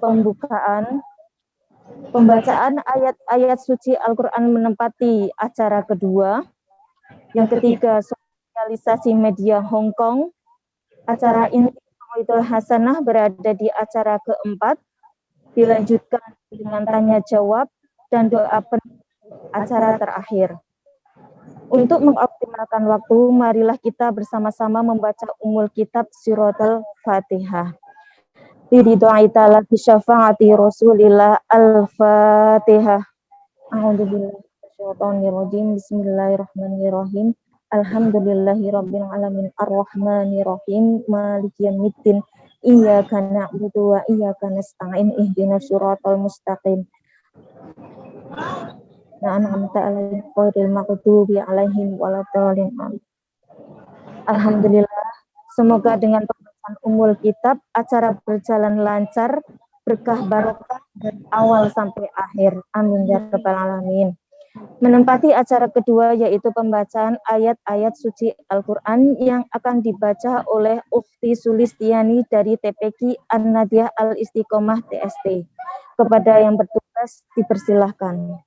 pembukaan. Pembacaan ayat-ayat suci Al-Quran menempati acara kedua. Yang ketiga, sosialisasi media Hong Kong. Acara inti Mau'izatul Hasanah berada di acara keempat. Dilanjutkan dengan tanya jawab dan doa penutup acara terakhir. Untuk mengoptimalkan waktu, marilah kita bersama-sama membaca Ummul Kitab Suratul Fatihah. Biridwa'i ta'ala bisyafa'ati Rasulillah Al-Fatihah. A'udzubillahiminasyaitonirrajim. Bismillahirrahmanirrahim. Alhamdulillahirabbil alamin arrahmanirrahim maliki yaumiddin. Iyyaka na'budu wa iyyaka nasta'in ihdinas siratal mustaqim. An'amta 'alaihim ghairil maghdubi 'alaihim waladdallin. Alhamdulillah, semoga dengan pembacaan Ummul Kitab acara berjalan lancar, berkah barokah dari awal sampai akhir. Amin ya rabbal alamin. Menempati acara kedua yaitu pembacaan ayat-ayat suci Al-Quran yang akan dibaca oleh Ukhti Sulistiani dari TPQ An-Nadiyah Al-Istiqomah TST. Kepada yang bertugas dipersilahkan.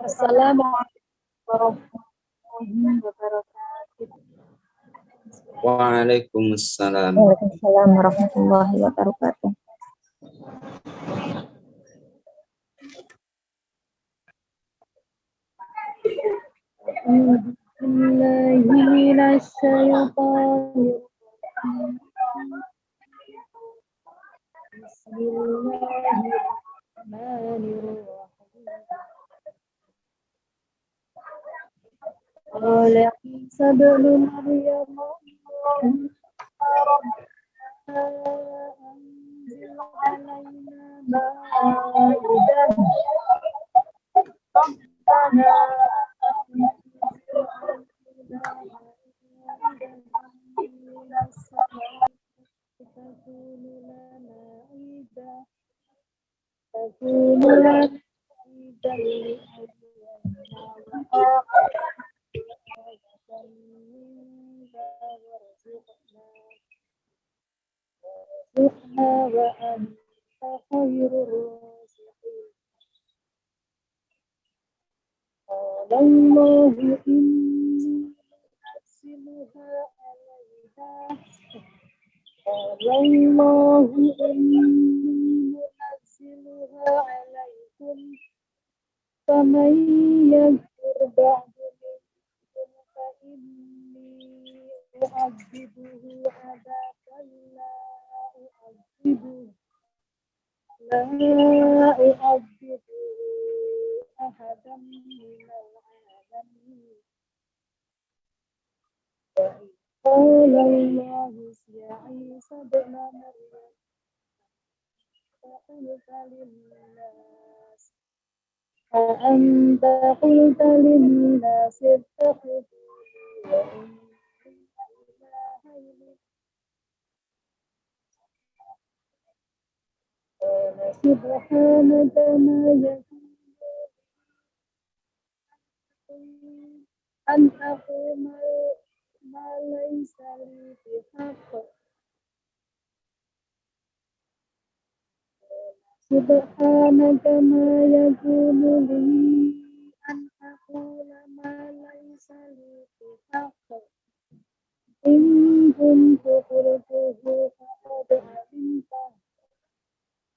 Assalamualaikum warahmatullahi wabarakatuh. Waalaikumsalam. Waalaikumsalam warahmatullahi wabarakatuh. Oleh Isa bin Maryam anzil alaina ma'idah فمن يكفر بعد منكم فإني أعذبه عذابا لا أعذبه أحدا من العالمين. قال الله يا عيسى ابن مريم أأنت قلت للناس اتخذوني وأمي إلهين قال سبحانك ما يكون أن أقول ما ليس لي بحق سبحانك ما يكون لي أن أقول ما ليس لي بحق إن كنت قلته فقد علمته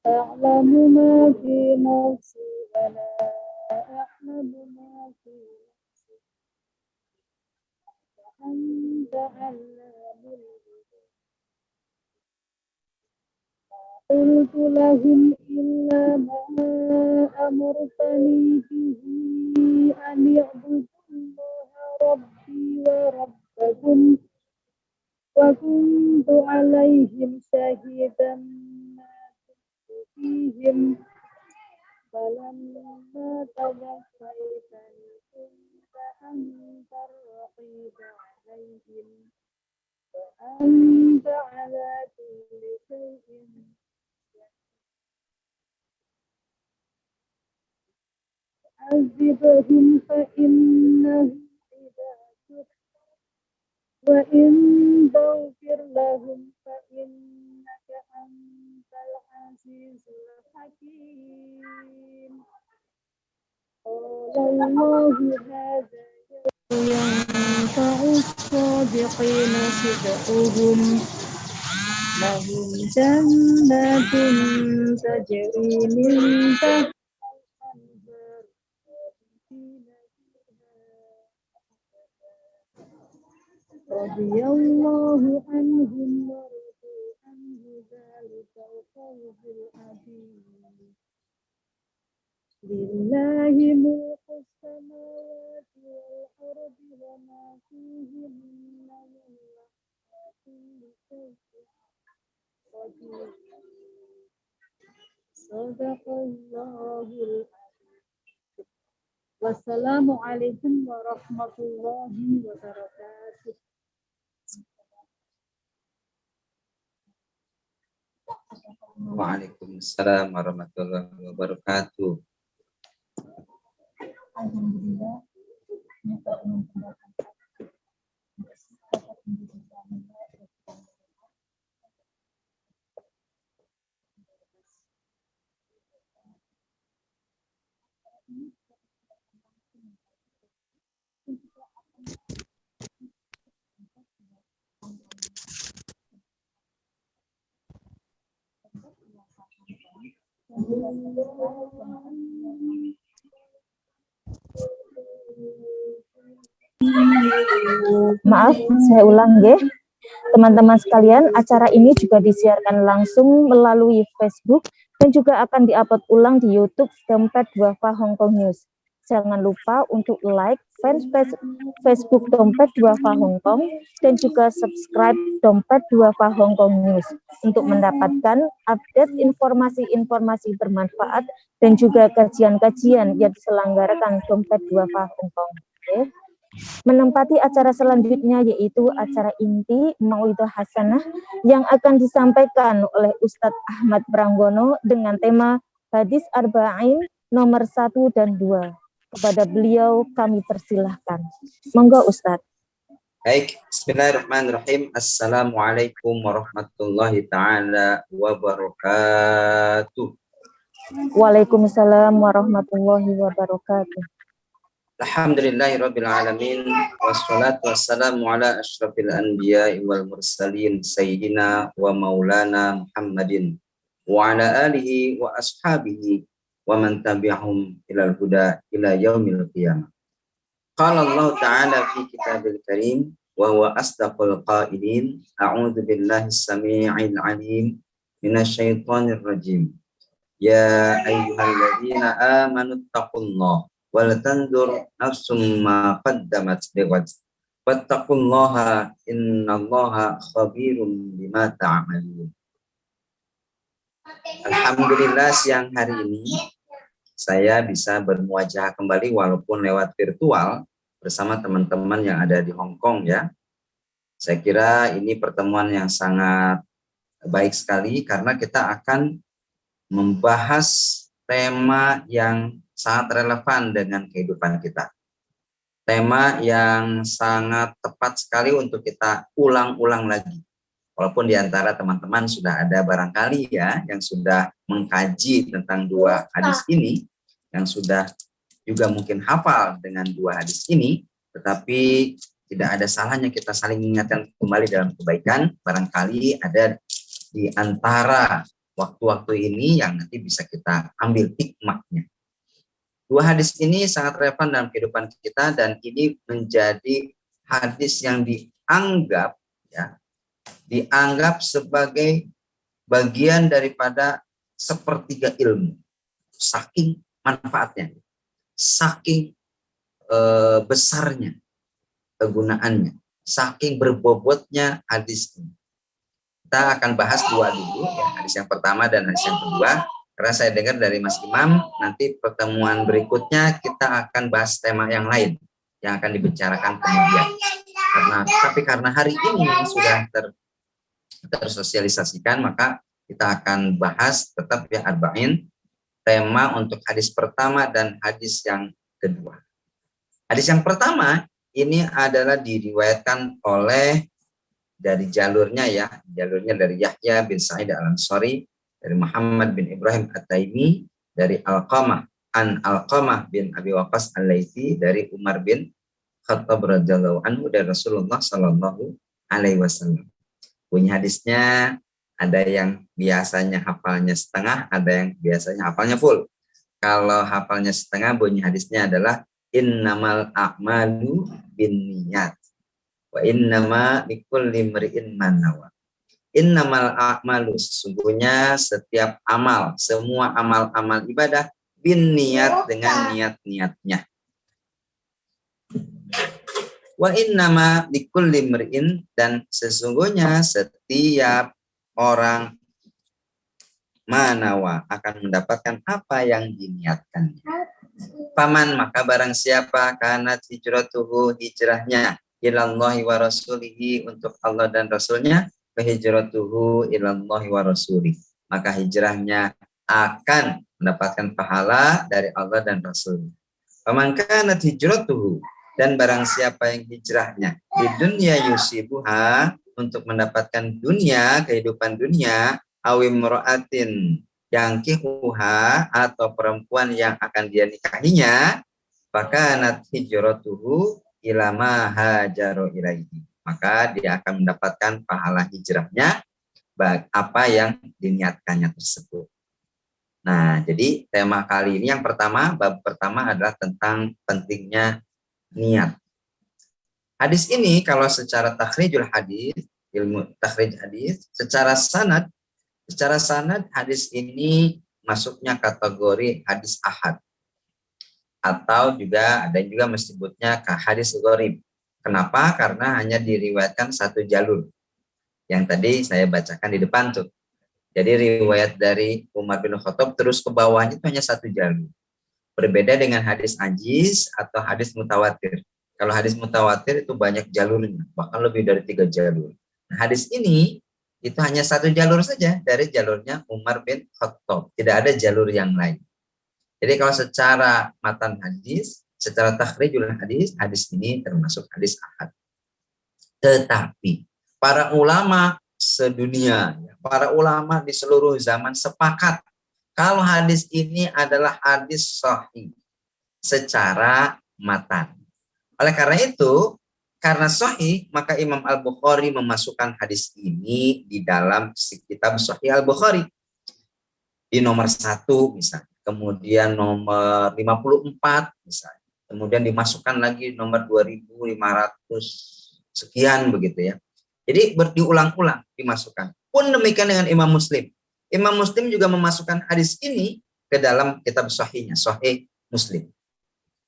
أعلم ما في نفسي ولا أعلم ما في نفسي وأنت علام الغيوب. قلت لهم إلا ما أمرتني به أن اعبدوا الله ربي وربكم وكنت عليهم شهيدا ما كنت فيهم فلما توفيتني كنت أنت الرقيب عليهم وأنت على كل شيء عذبهم فإنهم عبادك وإن واستغفر لهم فإنك أنت العزيز الحكيم قال الله هذا ينفع الصادقين صدقهم لهم جنات تجري من تحتها الأنهار رضي الله عنهم ورضوا عنه ذلك الفوز العظيم لله ملك السماوات والأرض وما فيهن من كل شيء قدير صدق الله العظيم. Wassalamualaikum warahmatullahi wabarakatuh. Waalaikumsalam warahmatullahi wabarakatuh. Alhamdulillah. Maaf, saya ulang nggih. Teman-teman sekalian, acara ini juga disiarkan langsung melalui Facebook dan juga akan diupload ulang di YouTube Dompet Duafa Hong Kong News. Jangan lupa untuk like fanpage Facebook Dompet Duafa Hong Kong dan juga subscribe Dompet Duafa Hong Kong News untuk mendapatkan update informasi-informasi bermanfaat dan juga kajian-kajian yang diselenggarakan Dompet Duafa Hong Kong. Okay. Menempati acara selanjutnya yaitu acara inti Mauidhah Hasanah yang akan disampaikan oleh Ustadz Ahmad Pranggono dengan tema Hadis Arba'in nomor 1 dan 2. Kepada beliau kami persilahkan. Monggo Ustadz. Baik, bismillahirrahmanirrahim. Assalamualaikum warahmatullahi ta'ala wabarakatuh. Waalaikumsalam warahmatullahi wabarakatuh. Alhamdulillahirabbil alamin wassalatu wassalamu ala asyrafil anbiya'i wal mursalin sayyidina wa maulana Muhammadin wa ala alihi wa ashabihi wa man tabi'ahum ilal huda ila yaumil qiyamah. Qala Allah ta'ala fi kitabil karim wa huwa asdaqul qailin a'udzu billahi samii'il 'aliim minasyaitonir rajim. Ya ayyuhalladzina amanu taqullaha wal tanzur nafsum ma qaddamat lighad wattaqullaha innallaha khabirum bima ta'malun. Alhamdulillah siang hari ini saya bisa bermuajah kembali walaupun lewat virtual bersama teman-teman yang ada di Hong Kong ya. Saya kira ini pertemuan yang sangat baik sekali karena kita akan membahas tema yang sangat relevan dengan kehidupan kita. Tema yang sangat tepat sekali untuk kita ulang-ulang lagi. Walaupun di antara teman-teman sudah ada barangkali ya yang sudah mengkaji tentang dua hadis ini, yang sudah juga mungkin hafal dengan dua hadis ini, tetapi tidak ada salahnya kita saling mengingatkan kembali dalam kebaikan. Barangkali ada di antara waktu-waktu ini yang nanti bisa kita ambil hikmahnya. Dua hadis ini sangat relevan dalam kehidupan kita dan ini menjadi hadis yang dianggap sebagai bagian daripada sepertiga ilmu. Saking manfaatnya, saking besarnya kegunaannya, saking berbobotnya hadis ini. Kita akan bahas dua dulu, ya, hadis yang pertama dan hadis yang kedua. Karena saya dengar dari Mas Imam, nanti pertemuan berikutnya kita akan bahas tema yang lain yang akan dibicarakan kemudian. Karena hari ini sudah tersosialisasikan, maka kita akan bahas tetap ya arba'in, tema untuk hadis pertama dan hadis yang kedua. Hadis yang pertama ini adalah diriwayatkan oleh dari jalurnya ya, jalurnya dari Yahya bin Sa'id al-Ansari, dari Muhammad bin Ibrahim at-Taimi, dari Alqamah bin Abi Waqqas al-Laitsi, dari Umar bin Khattab radhiyallahu anhu, dari Rasulullah sallallahu alaihi wasallam. Bunyi hadisnya ada yang biasanya hafalnya setengah, ada yang biasanya hafalnya full. Kalau hafalnya setengah, bunyi hadisnya adalah innamal a'malu binniyat wa innama likulli imri'in ma nawa. Innamal a'malu, sesungguhnya setiap amal, semua amal-amal ibadah binniyat, dengan niat-niatnya. Wa innama likulli imri'in, dan sesungguhnya setiap orang manawa, akan mendapatkan apa yang diniatkannya. Paman, maka barang siapa kanat hijratuhu, hijrahnya ilallahi wa rasulihi, untuk Allah dan Rasulnya, fa hijratuhu ilallahi wa rasulihi, maka hijrahnya akan mendapatkan pahala dari Allah dan Rasul. Paman kanat hijratuhu, dan barang siapa yang hijrahnya di dunia yusibuha, untuk mendapatkan dunia, kehidupan dunia, awim ro'atin yang kihuha, atau perempuan yang akan dia nikahinya, fakanat hijratuhu ilama hajaru ilaihi, maka dia akan mendapatkan pahala hijrahnya apa yang diniatkannya tersebut. Nah, jadi tema kali ini yang pertama, bab pertama adalah tentang pentingnya niat. Hadis ini kalau secara takhrijul hadis, ilmu takhrij hadis, secara sanad hadis ini masuknya kategori hadis ahad, atau juga ada yang juga menyebutnya hadis gharib. Kenapa? Karena hanya diriwayatkan satu jalur yang tadi saya bacakan di depan tuh. Jadi riwayat dari Umar bin Khattab terus ke bawahnya itu hanya satu jalur. Berbeda dengan hadis ajiz atau hadis mutawatir. Kalau hadis mutawatir itu banyak jalurnya, bahkan lebih dari 3 jalur. Nah, hadis ini itu hanya satu jalur saja, dari jalurnya Umar bin Khattab. Tidak ada jalur yang lain. Jadi kalau secara matan hadis, secara takhrijul hadis, hadis ini termasuk hadis ahad. Tetapi para ulama sedunia, para ulama di seluruh zaman sepakat kalau hadis ini adalah hadis sahih secara matan. Oleh karena itu, karena sahih, maka Imam Al-Bukhari memasukkan hadis ini di dalam kitab Sahih Al-Bukhari. Di nomor 1 misalnya, kemudian nomor 54 misalnya, kemudian dimasukkan lagi nomor 2500 sekian begitu ya. Jadi diulang-ulang dimasukkan. Pun demikian dengan Imam Muslim. Imam Muslim juga memasukkan hadis ini ke dalam kitab sahihnya, Sahih Muslim.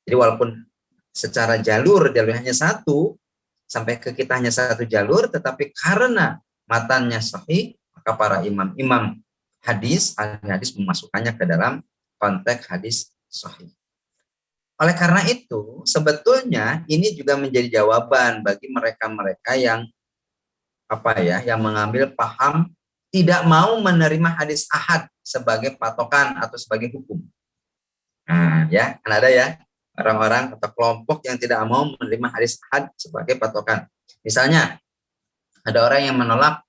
Jadi walaupun secara jalurnya hanya satu, sampai ke kita hanya satu jalur, tetapi karena matannya sahih, maka para imam-imam hadis, ahli-hadis memasukkannya ke dalam konteks hadis sahih. Oleh karena itu, sebetulnya ini juga menjadi jawaban bagi mereka-mereka yang yang mengambil paham tidak mau menerima hadis ahad sebagai patokan atau sebagai hukum. Nah, ya, kan ada ya orang-orang atau kelompok yang tidak mau menerima hadis ahad sebagai patokan. Misalnya, ada orang yang menolak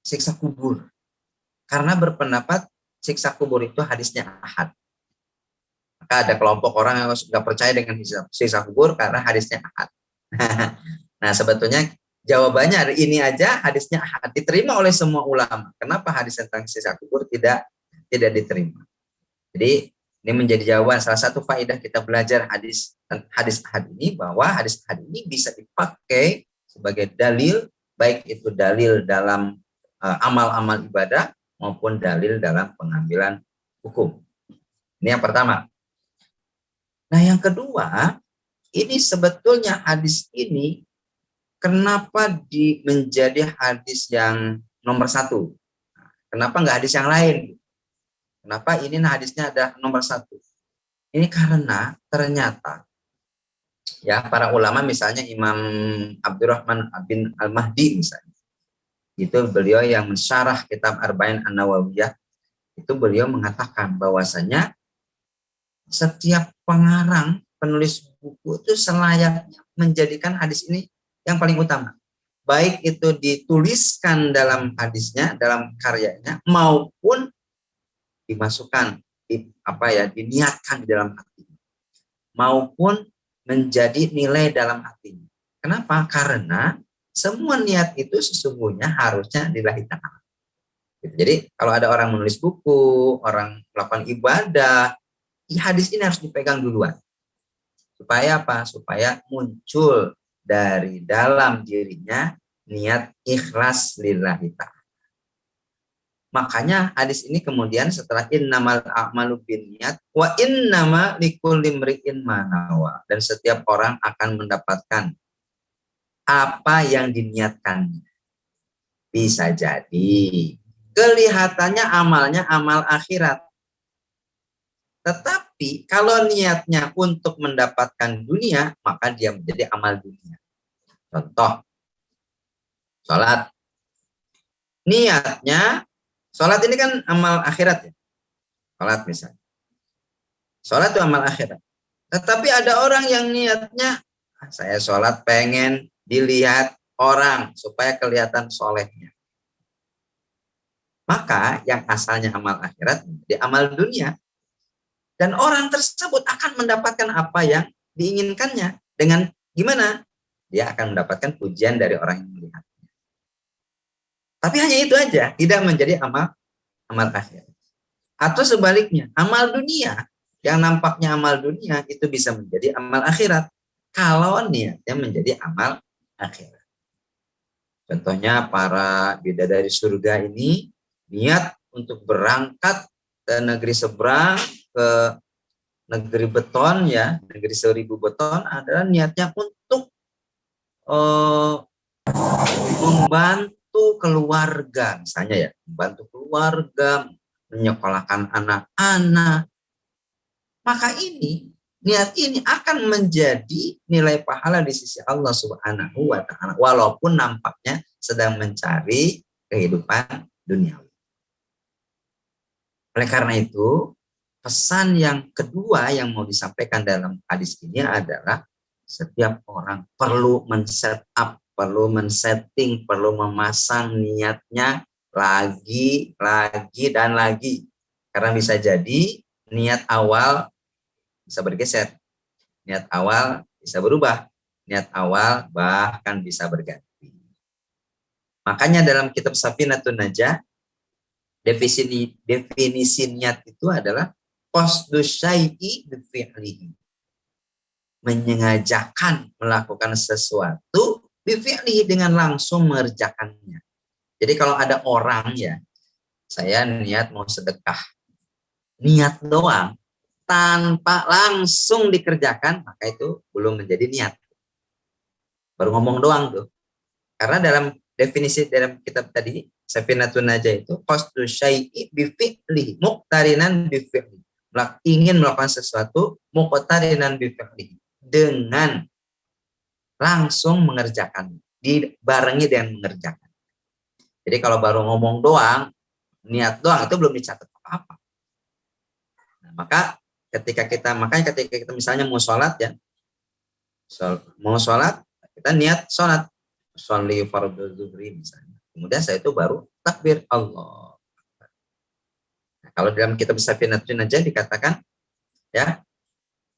siksa kubur karena berpendapat siksa kubur itu hadisnya ahad. Maka ada kelompok orang yang sudah percaya dengan siksa kubur karena hadisnya ahad. Nah, sebetulnya jawabannya ini aja hadisnya ahad diterima oleh semua ulama. Kenapa hadis tentang siksa kubur tidak diterima? Jadi ini menjadi jawaban, salah satu faedah kita belajar hadis ahad ini, bahwa hadis ahad ini bisa dipakai sebagai dalil, baik itu dalil dalam amal-amal ibadah maupun dalil dalam pengambilan hukum. Ini yang pertama. Nah, yang kedua, ini sebetulnya hadis ini kenapa menjadi hadis yang nomor 1? Kenapa nggak hadis yang lain? Kenapa ini hadisnya ada nomor 1? Ini karena ternyata ya para ulama, misalnya Imam Abdurrahman bin Al-Mahdi misalnya, itu beliau yang mensyarah kitab Arba'in An-Nawawiyah, itu beliau mengatakan bahwasanya setiap pengarang, penulis buku itu selayaknya menjadikan hadis ini yang paling utama. baik itu dituliskan dalam hadisnya, dalam karyanya, maupun dimasukkan diniatkan di dalam hati, maupun menjadi nilai dalam hatinya. Kenapa? Karena semua niat itu sesungguhnya harusnya lillahi ta'ala. Jadi kalau ada orang menulis buku, orang melakukan ibadah, hadis ini harus dipegang duluan. Supaya apa? Supaya muncul dari dalam dirinya niat ikhlas lillahi ta'ala. Makanya hadis ini kemudian setelah innamal a'malu binniyat wa innama likulli imri'in ma nawa, dan setiap orang akan mendapatkan apa yang diniatkan. Bisa jadi kelihatannya amalnya amal akhirat. Tetapi kalau niatnya untuk mendapatkan dunia, maka dia menjadi amal dunia. Contoh, sholat. Niatnya, sholat ini kan amal akhirat ya. Sholat misalnya. Sholat itu amal akhirat. Tetapi ada orang yang niatnya, saya sholat pengen dilihat orang supaya kelihatan solehnya. Maka yang asalnya amal akhirat menjadi amal dunia. Dan orang tersebut akan mendapatkan apa yang diinginkannya. Dengan gimana? Dia akan mendapatkan pujian dari orang yang melihatnya. Tapi hanya itu aja, tidak menjadi amal akhirat. Atau sebaliknya, amal dunia, yang nampaknya amal dunia itu bisa menjadi amal akhirat. Kalau niatnya menjadi amal akhirat. Contohnya para bidadari surga ini niat untuk berangkat ke negeri seberang, ke negeri beton ya, negeri 1000 beton adalah niatnya untuk membantu keluarga, misalnya ya, membantu keluarga, menyekolahkan anak-anak. Maka niat ini akan menjadi nilai pahala di sisi Allah Subhanahu wa ta'ala, walaupun nampaknya sedang mencari kehidupan duniawi. Oleh karena itu, pesan yang kedua yang mau disampaikan dalam hadis ini adalah setiap orang perlu men-set up, perlu men-setting, perlu memasang niatnya lagi, dan lagi. Karena bisa jadi niat awal bisa bergeser, niat awal bisa berubah, niat awal bahkan bisa berganti. Makanya dalam kitab Safinatun Najah, definisi niat itu adalah qasdu syai'i bi fi'lihi. Menyengajakan melakukan sesuatu bi fi'lihi, dengan langsung mengerjakannya. Jadi kalau ada orang ya, saya niat mau sedekah. Niat doang tanpa langsung dikerjakan, maka itu belum menjadi niat. Baru ngomong doang tuh. Karena dalam definisi dalam kitab tadi Safinatun Najah itu qasdu syai'i bi fi'lihi, muqtarinan bi fi'lihi. Ingin melakukan sesuatu muqtarinan bi fi'lihi, dengan langsung mengerjakan, dibarengi dengan mengerjakan. Jadi kalau baru ngomong doang, niat doang, itu belum dicatat apa-apa. Nah, makanya ketika kita misalnya mau sholat ya, mau sholat, kita niat sholat, sholli fardhu zuhri misalnya. Kemudian saya itu baru takbir Allah. Nah, kalau dalam kitab Safinatun Najah dikatakan ya,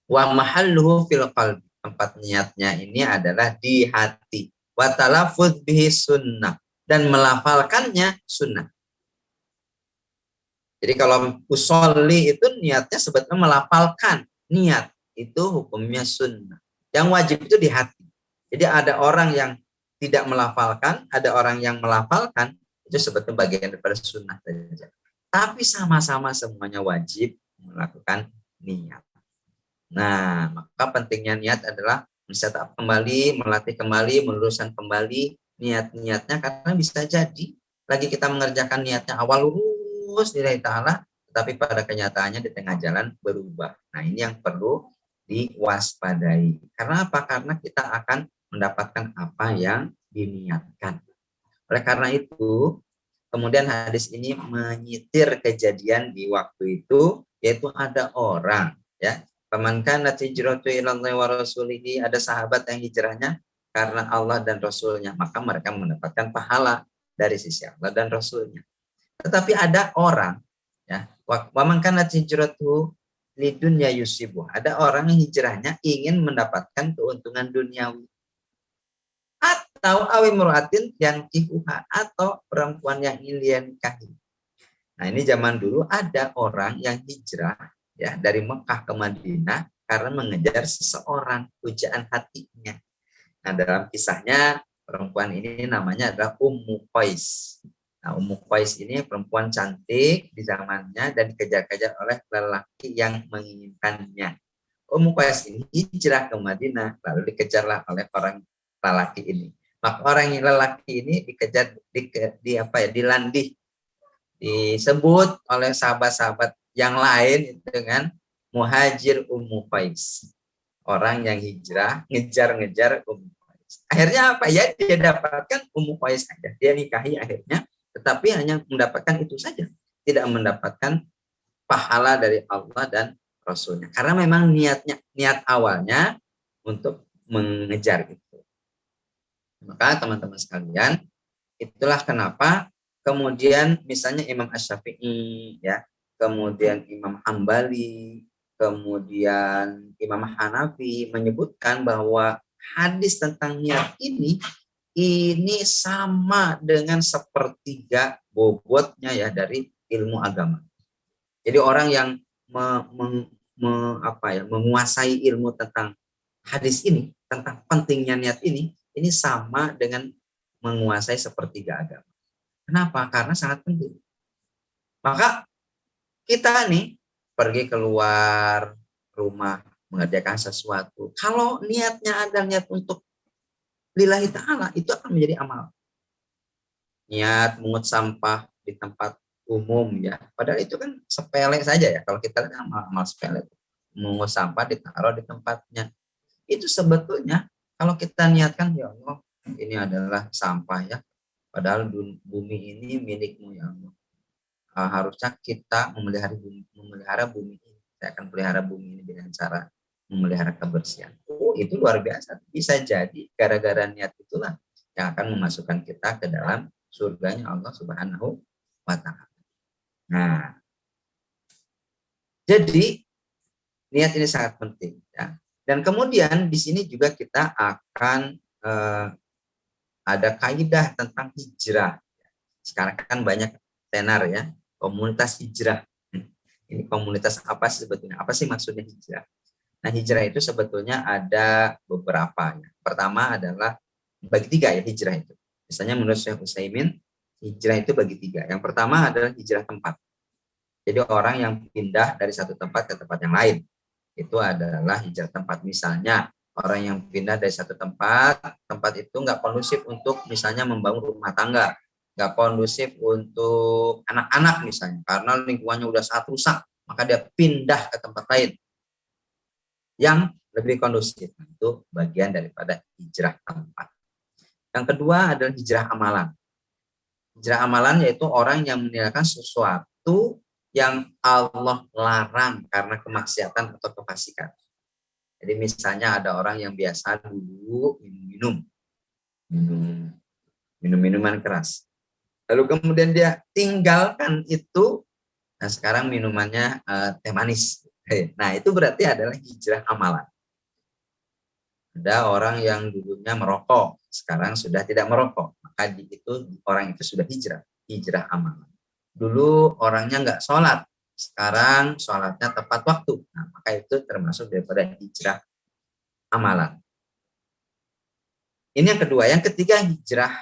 wa mahalluhu fil qalbi, tempat niatnya ini adalah di hati. Wa talaffuz bihi sunnah, dan melafalkannya sunnah. Jadi kalau usolli itu niatnya sebetulnya melafalkan, niat itu hukumnya sunnah. Yang wajib itu di hati. Jadi ada orang yang tidak melafalkan, ada orang yang melafalkan, itu sebetulnya bagian daripada sunnah saja. Tapi sama-sama semuanya wajib melakukan niat. Nah, maka pentingnya niat adalah mencetak kembali, melatih kembali, meluruskan kembali niat-niatnya, karena bisa jadi lagi kita mengerjakan niatnya awal lurus lillahi ta'ala, tetapi pada kenyataannya di tengah jalan berubah. Nah, ini yang perlu diwaspadai. Karena apa? Karena kita akan mendapatkan apa yang diniatkan. Oleh karena itu, kemudian hadis ini menyitir kejadian di waktu itu, yaitu ada orang ya, faman kanat hijratu ilallahi wa rasulihi, ada sahabat yang hijrahnya karena Allah dan Rasulnya, maka mereka mendapatkan pahala dari sisi Allah dan Rasulnya. Tetapi ada orang, ya, wa man kanat hijratuhu lidunya yusibuh. Ada orang yang hijrahnya ingin mendapatkan keuntungan duniawi. Atau awimruatin yang kihuha, atau perempuan yang ingin dia nikahi. Nah, ini zaman dulu ada orang yang hijrah, ya, dari Mekah ke Madinah karena mengejar seseorang, pujaan hatinya. Nah, dalam kisahnya perempuan ini namanya adalah Ummu Qais. Nah, Ummu Qais ini perempuan cantik di zamannya dan dikejar-kejar oleh lelaki yang menginginkannya. Ummu Qais ini hijrah ke Madinah, lalu dikejarlah oleh orang lelaki ini. Maka orang yang lelaki ini dikejar, dilandih, disebut oleh sahabat-sahabat yang lain dengan muhajir Ummu Qais. Orang yang hijrah, ngejar-ngejar Ummu Qais. Akhirnya apa? Ya, dia dapatkan Ummu Qais saja. Dia nikahi akhirnya, tetapi hanya mendapatkan itu saja. Tidak mendapatkan pahala dari Allah dan Rasulnya. Karena memang niat awalnya untuk mengejar itu. Maka teman-teman sekalian, itulah kenapa kemudian misalnya Imam Asy-Syafi'i, ya, kemudian Imam Hambali, kemudian Imam Hanafi menyebutkan bahwa hadis tentang niat ini sama dengan sepertiga bobotnya, ya, dari ilmu agama. Jadi orang yang menguasai ilmu tentang hadis ini, tentang pentingnya niat ini sama dengan menguasai sepertiga agama. Kenapa? Karena sangat penting. Maka kita nih pergi keluar rumah mengerjakan sesuatu. Kalau niatnya ada niat untuk lillahi ta'ala, itu akan menjadi amal. Niat mengut sampah di tempat umum, ya. Padahal itu kan sepele saja, ya. Kalau kita lihat amal sepele. Mengut sampah ditaruh di tempatnya. Itu sebetulnya kalau kita niatkan, ya Allah, ini adalah sampah, ya. Padahal bumi ini milikmu, ya Allah. Harusnya kita memelihara bumi ini. Saya akan pelihara bumi ini dengan cara memelihara kebersihan. Itu luar biasa. Bisa jadi gara-gara niat itulah yang akan memasukkan kita ke dalam surganya Allah Subhanahu wa Ta'ala. Nah, jadi niat ini sangat penting, ya. Dan kemudian di sini juga kita akan ada kaidah tentang hijrah. Sekarang kan banyak tenar, ya, komunitas hijrah. Ini komunitas apa sih sebetulnya? Apa sih maksudnya hijrah? Nah, hijrah itu sebetulnya ada beberapa, ya. Pertama adalah bagi tiga, ya, hijrah itu. Misalnya menurut Syekh Utsaimin, hijrah itu bagi tiga. Yang pertama adalah hijrah tempat. Jadi orang yang pindah dari satu tempat ke tempat yang lain. Itu adalah hijrah tempat. Misalnya orang yang pindah dari satu tempat itu nggak kondusif untuk misalnya membangun rumah tangga, nggak kondusif untuk anak-anak misalnya, karena lingkungannya udah sangat rusak, maka dia pindah ke tempat lain yang lebih kondusif. Itu bagian daripada hijrah tempat. Yang kedua adalah hijrah amalan. Hijrah amalan yaitu orang yang meninggalkan sesuatu yang Allah larang karena kemaksiatan atau kefasikan. Jadi misalnya ada orang yang biasa dulu minum minuman keras. Lalu kemudian dia tinggalkan itu, nah sekarang minumannya teh manis. Nah, itu berarti adalah hijrah amalan. Ada orang yang dulunya merokok, sekarang sudah tidak merokok, maka orang itu sudah hijrah amalan. Dulu orangnya nggak sholat, sekarang sholatnya tepat waktu. Nah, maka itu termasuk daripada hijrah amalan. Ini yang kedua. Yang ketiga hijrah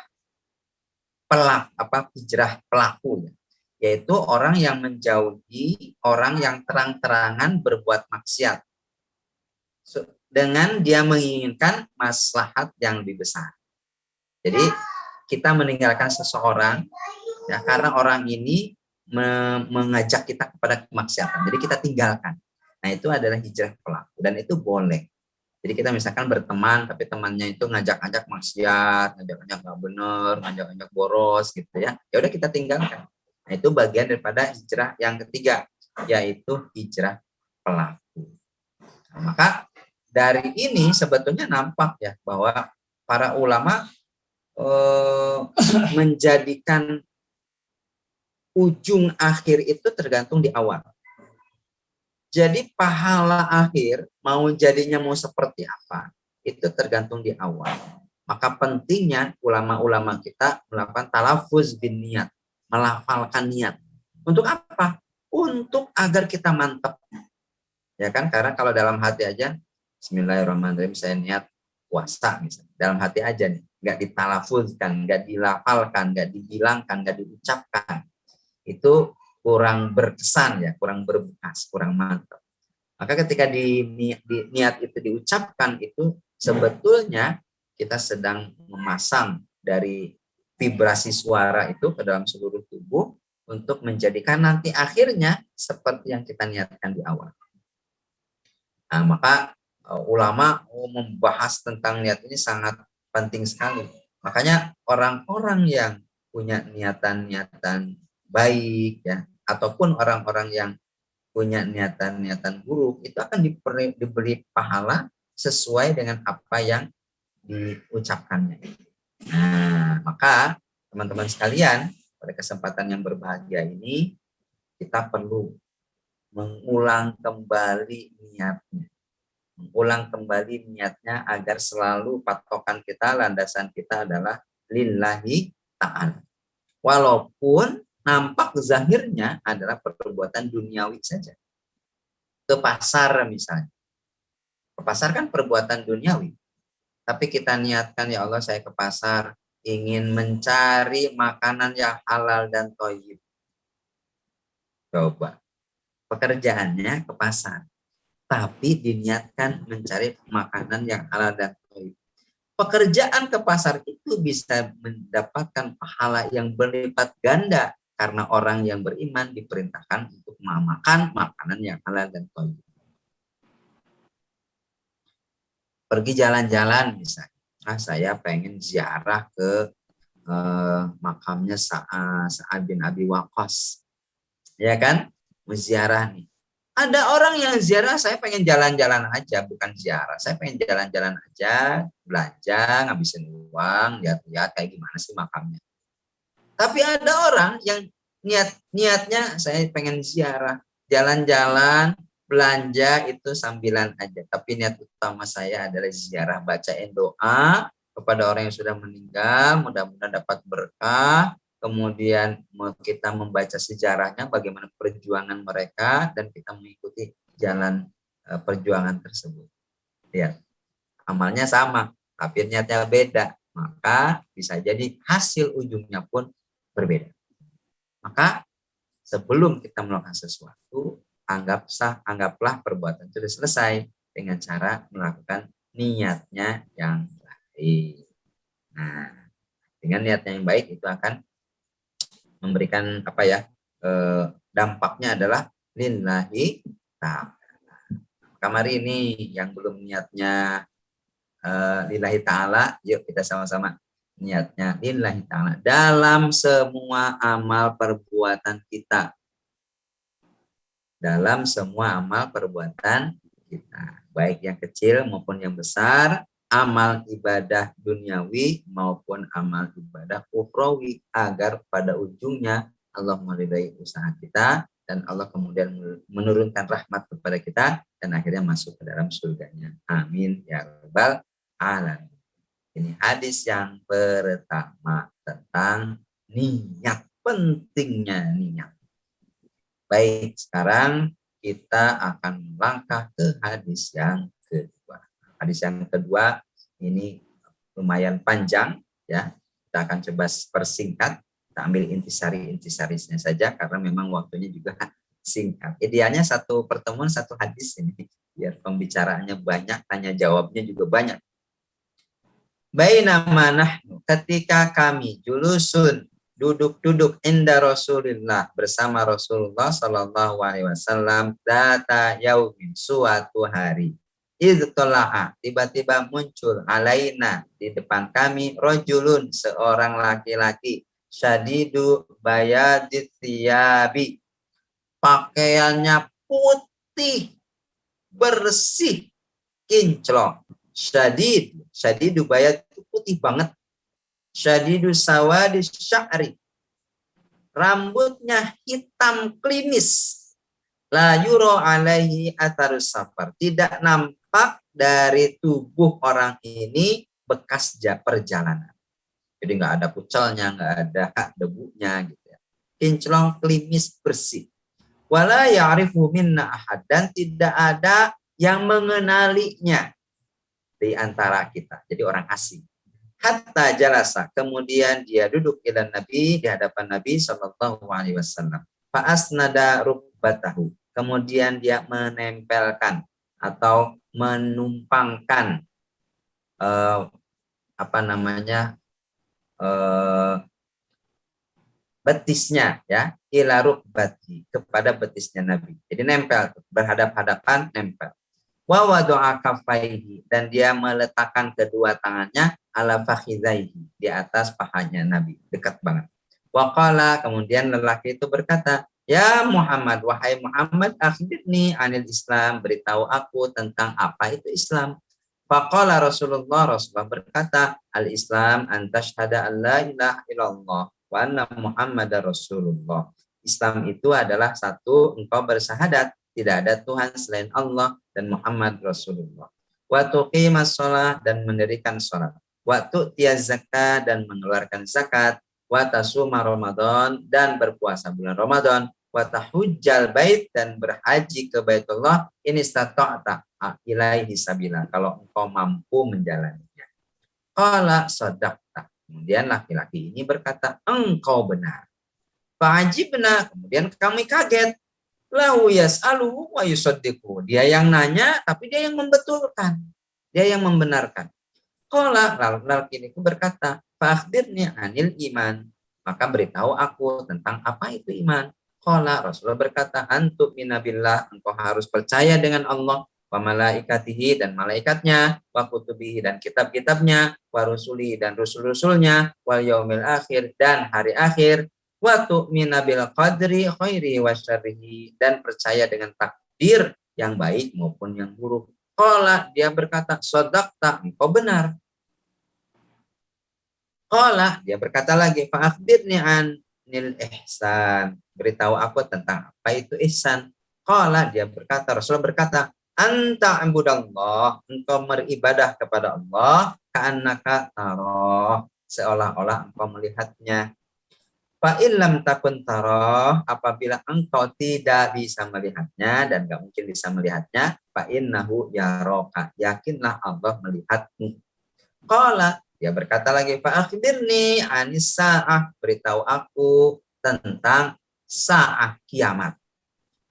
pelaku, yaitu orang yang menjauhi orang yang terang-terangan berbuat maksiat dengan dia menginginkan maslahat yang lebih besar. Jadi kita meninggalkan seseorang, ya, karena orang ini mengajak kita kepada kemaksiatan. Jadi kita tinggalkan. Nah, itu adalah hijrah pelaku dan itu boleh. Jadi kita misalkan berteman tapi temannya itu ngajak-ngajak maksiat, ngajak-ngajak nggak benar, ngajak-ngajak boros gitu, ya. Ya udah kita tinggalkan. Nah, itu bagian daripada hijrah yang ketiga, yaitu hijrah pelaku. Nah, maka dari ini sebetulnya nampak, ya, bahwa para ulama menjadikan ujung akhir itu tergantung di awal. Jadi pahala akhir mau jadinya mau seperti apa, itu tergantung di awal. Maka pentingnya ulama-ulama kita melakukan talafuz bin niat, melafalkan niat. Untuk apa? Untuk agar kita mantap. Ya kan? Karena kalau dalam hati aja, Bismillahirrahmanirrahim, saya niat puasa misalnya. Dalam hati aja nih, nggak ditalafuzkan, nggak dilafalkan, nggak dibilangkan, nggak diucapkan. Itu kurang berkesan ya, kurang berbekas, kurang mantap. Maka ketika niat itu diucapkan, itu sebetulnya kita sedang memasang dari vibrasi suara itu ke dalam seluruh tubuh untuk menjadikan nanti akhirnya seperti yang kita niatkan di awal. Nah, maka ulama membahas tentang niat ini sangat penting sekali. Makanya orang-orang yang punya niatan-niatan baik ya, ataupun orang-orang yang punya niatan-niatan buruk itu akan diberi pahala sesuai dengan apa yang diucapkannya. Nah, maka teman-teman sekalian, pada kesempatan yang berbahagia ini kita perlu mengulang kembali niatnya. Mengulang kembali niatnya agar selalu patokan kita, landasan kita adalah lillahi ta'ala. Walaupun nampak zahirnya adalah perbuatan duniawi saja. Ke pasar misalnya. Ke pasar kan perbuatan duniawi. Tapi kita niatkan, ya Allah saya ke pasar ingin mencari makanan yang halal dan thayyib. Coba. Pekerjaannya ke pasar. Tapi diniatkan mencari makanan yang halal dan thayyib. Pekerjaan ke pasar itu bisa mendapatkan pahala yang berlipat ganda karena orang yang beriman diperintahkan untuk makan makanan yang halal dan thayyib. Pergi jalan-jalan misalnya, saya pengen ziarah ke makamnya Sa'ad bin Abi Waqqas, ya kan, menziarah nih. Ada orang yang ziarah, saya pengen jalan-jalan aja, bukan ziarah. Saya pengen jalan-jalan aja, belanja, ngabisin uang, lihat-lihat kayak gimana sih makamnya. Tapi ada orang yang niatnya saya pengen ziarah, jalan-jalan, belanja itu sambilan aja. Tapi niat utama saya adalah ziarah, bacain doa kepada orang yang sudah meninggal, mudah-mudahan dapat berkah. Kemudian kita membaca sejarahnya, bagaimana perjuangan mereka, dan kita mengikuti jalan perjuangan tersebut. Lihat, amalnya sama, tapi niatnya beda. Maka bisa jadi hasil ujungnya pun berbeda. Maka sebelum kita melakukan sesuatu, anggaplah perbuatan itu sudah selesai dengan cara melakukan niatnya yang baik. Nah, dengan niatnya yang baik itu akan memberikan dampaknya adalah lillahi ta'ala. Kamari ini yang belum niatnya lillahi ta'ala, yuk kita sama-sama niatnya lillahi ta'ala dalam semua amal perbuatan kita. Dalam semua amal perbuatan kita, baik yang kecil maupun yang besar, amal ibadah duniawi maupun amal ibadah ukhrawi, agar pada ujungnya Allah meridai usaha kita dan Allah kemudian menurunkan rahmat kepada kita dan akhirnya masuk ke dalam surganya. Amin ya rabbal alamin. Ini hadis yang pertama tentang niat, pentingnya niat. Baik, sekarang kita akan melangkah ke hadis yang kedua. Hadis yang kedua ini lumayan panjang ya. Kita akan coba persingkat. Kita ambil intisari-intisarisnya saja karena memang waktunya juga singkat. Idealnya satu pertemuan satu hadis ini biar pembicaraannya banyak, tanya jawabnya juga banyak. Bainama nahnu, ketika kami julusun duduk-duduk inda Rasulillah, bersama Rasulullah Shallallahu Alaihi Wasallam, data yaumin, suatu hari, idtola'a, tiba-tiba muncul alaina, di depan kami, rojulun, seorang laki-laki, syadidu bayadit thiyabi, pakaiannya putih, bersih, kinclong. Syadidu bayad, putih banget. Syadidus sawadis sya'ri. Rambutnya hitam klimis. La yuro alaihi atharus safar. Tidak nampak dari tubuh orang ini bekas perjalanan. Jadi nggak ada pucalnya, nggak ada debunya gitu ya. Kinclong, klimis, bersih. Wala ya'rifu minna ahad. Dan tidak ada yang mengenalinya di antara kita. Jadi orang asing. Hatta jalasa, kemudian dia duduk ila Nabi, di hadapan Nabi sallallahu alaihi wasallam. Fa asnada rubbatahu, kemudian dia menempelkan atau menumpangkan betisnya ya, ila rubbati, kepada betisnya Nabi. Jadi nempel, berhadap-hadapan, nempel. Wa wadu'a kaffaihi, dan dia meletakkan kedua tangannya ala fakhidaihi, di atas pahanya Nabi, dekat banget. Wa qala, kemudian lelaki itu berkata, ya Muhammad, wahai Muhammad, akhbirni anil Islam, beritahu aku tentang apa itu Islam. Faqala Rasulullah berkata, al-Islam antashhada an la ilaha illallah wa anna Muhammadar Rasulullah. Islam itu adalah satu, engkau bersahadat tidak ada Tuhan selain Allah dan Muhammad Rasulullah. Wa tuqimas shalah, dan mendirikan salat. Wa tu'tiyaz zakat, dan mengeluarkan zakat. Wa tasuma Ramadan, dan berpuasa bulan Ramadan. Wa tahujjal bait, dan berhaji ke Baitullah in istata'ta ilaihi sabila, kalau engkau mampu menjalaninya. Qala sadaqta, kemudian laki-laki ini berkata, engkau benar. Fa'ajibna, kemudian kami kaget. Lahu yas'aluhu wa yusaddiqu. Dia yang nanya, tapi dia yang membetulkan. Dia yang membenarkan. Qala, lalu laki itu berkata, fa'akhbirni anil iman. Maka beritahu aku tentang apa itu iman. Qala, Rasulullah berkata, antu minabillah, engkau harus percaya dengan Allah, wa malaikatihi, dan malaikatnya, wa kutubihi, dan kitab-kitabnya, wa rusuli, dan rusul-rusulnya, wal yaumil akhir, dan hari akhir, wa tu'mina bil qadri khairi wa syarrihi, dan percaya dengan takdir yang baik maupun yang buruk. Qala, dia berkata, shadaqta, engkau benar. Qala, dia berkata lagi, fa akhbirni anil ihsan, beritahu aku tentang apa itu ihsan. Qala, dia berkata, Rasulullah berkata, anta ibudallah, engkau beribadah kepada Allah, ka'annaka taroh, seolah-olah engkau melihatnya. Fa illam takun taroh, apabila engkau tidak bisa melihatnya dan gak mungkin bisa melihatnya, fa innahu yaroka, yakinlah Allah melihatmu. Qala, dia berkata lagi, fa akhbirni anis sa'ah, beritahu aku tentang sa'ah kiamat.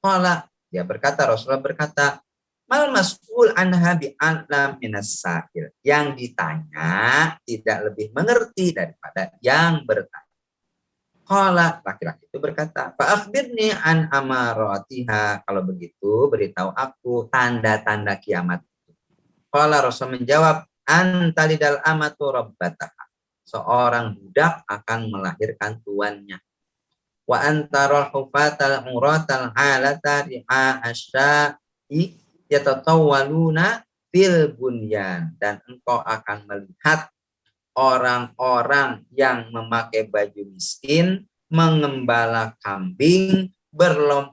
Qala, dia berkata, Rasulullah berkata, mal mas'ul anha bi'alam minas sa'il, yang ditanya tidak lebih mengerti daripada yang bertanya. Qala, laki-laki itu berkata, fa akhbirni an amaratiha, kalau begitu beritahu aku tanda-tanda kiamat. Qala, Rasul menjawab, antalidal amatu rabbataha, seorang budak akan melahirkan tuannya. Wa antarul hufatal uratal alata ri'a asya'i yatatawwaluna fil bunyan, dan engkau akan melihat orang-orang yang memakai baju miskin mengembala kambing,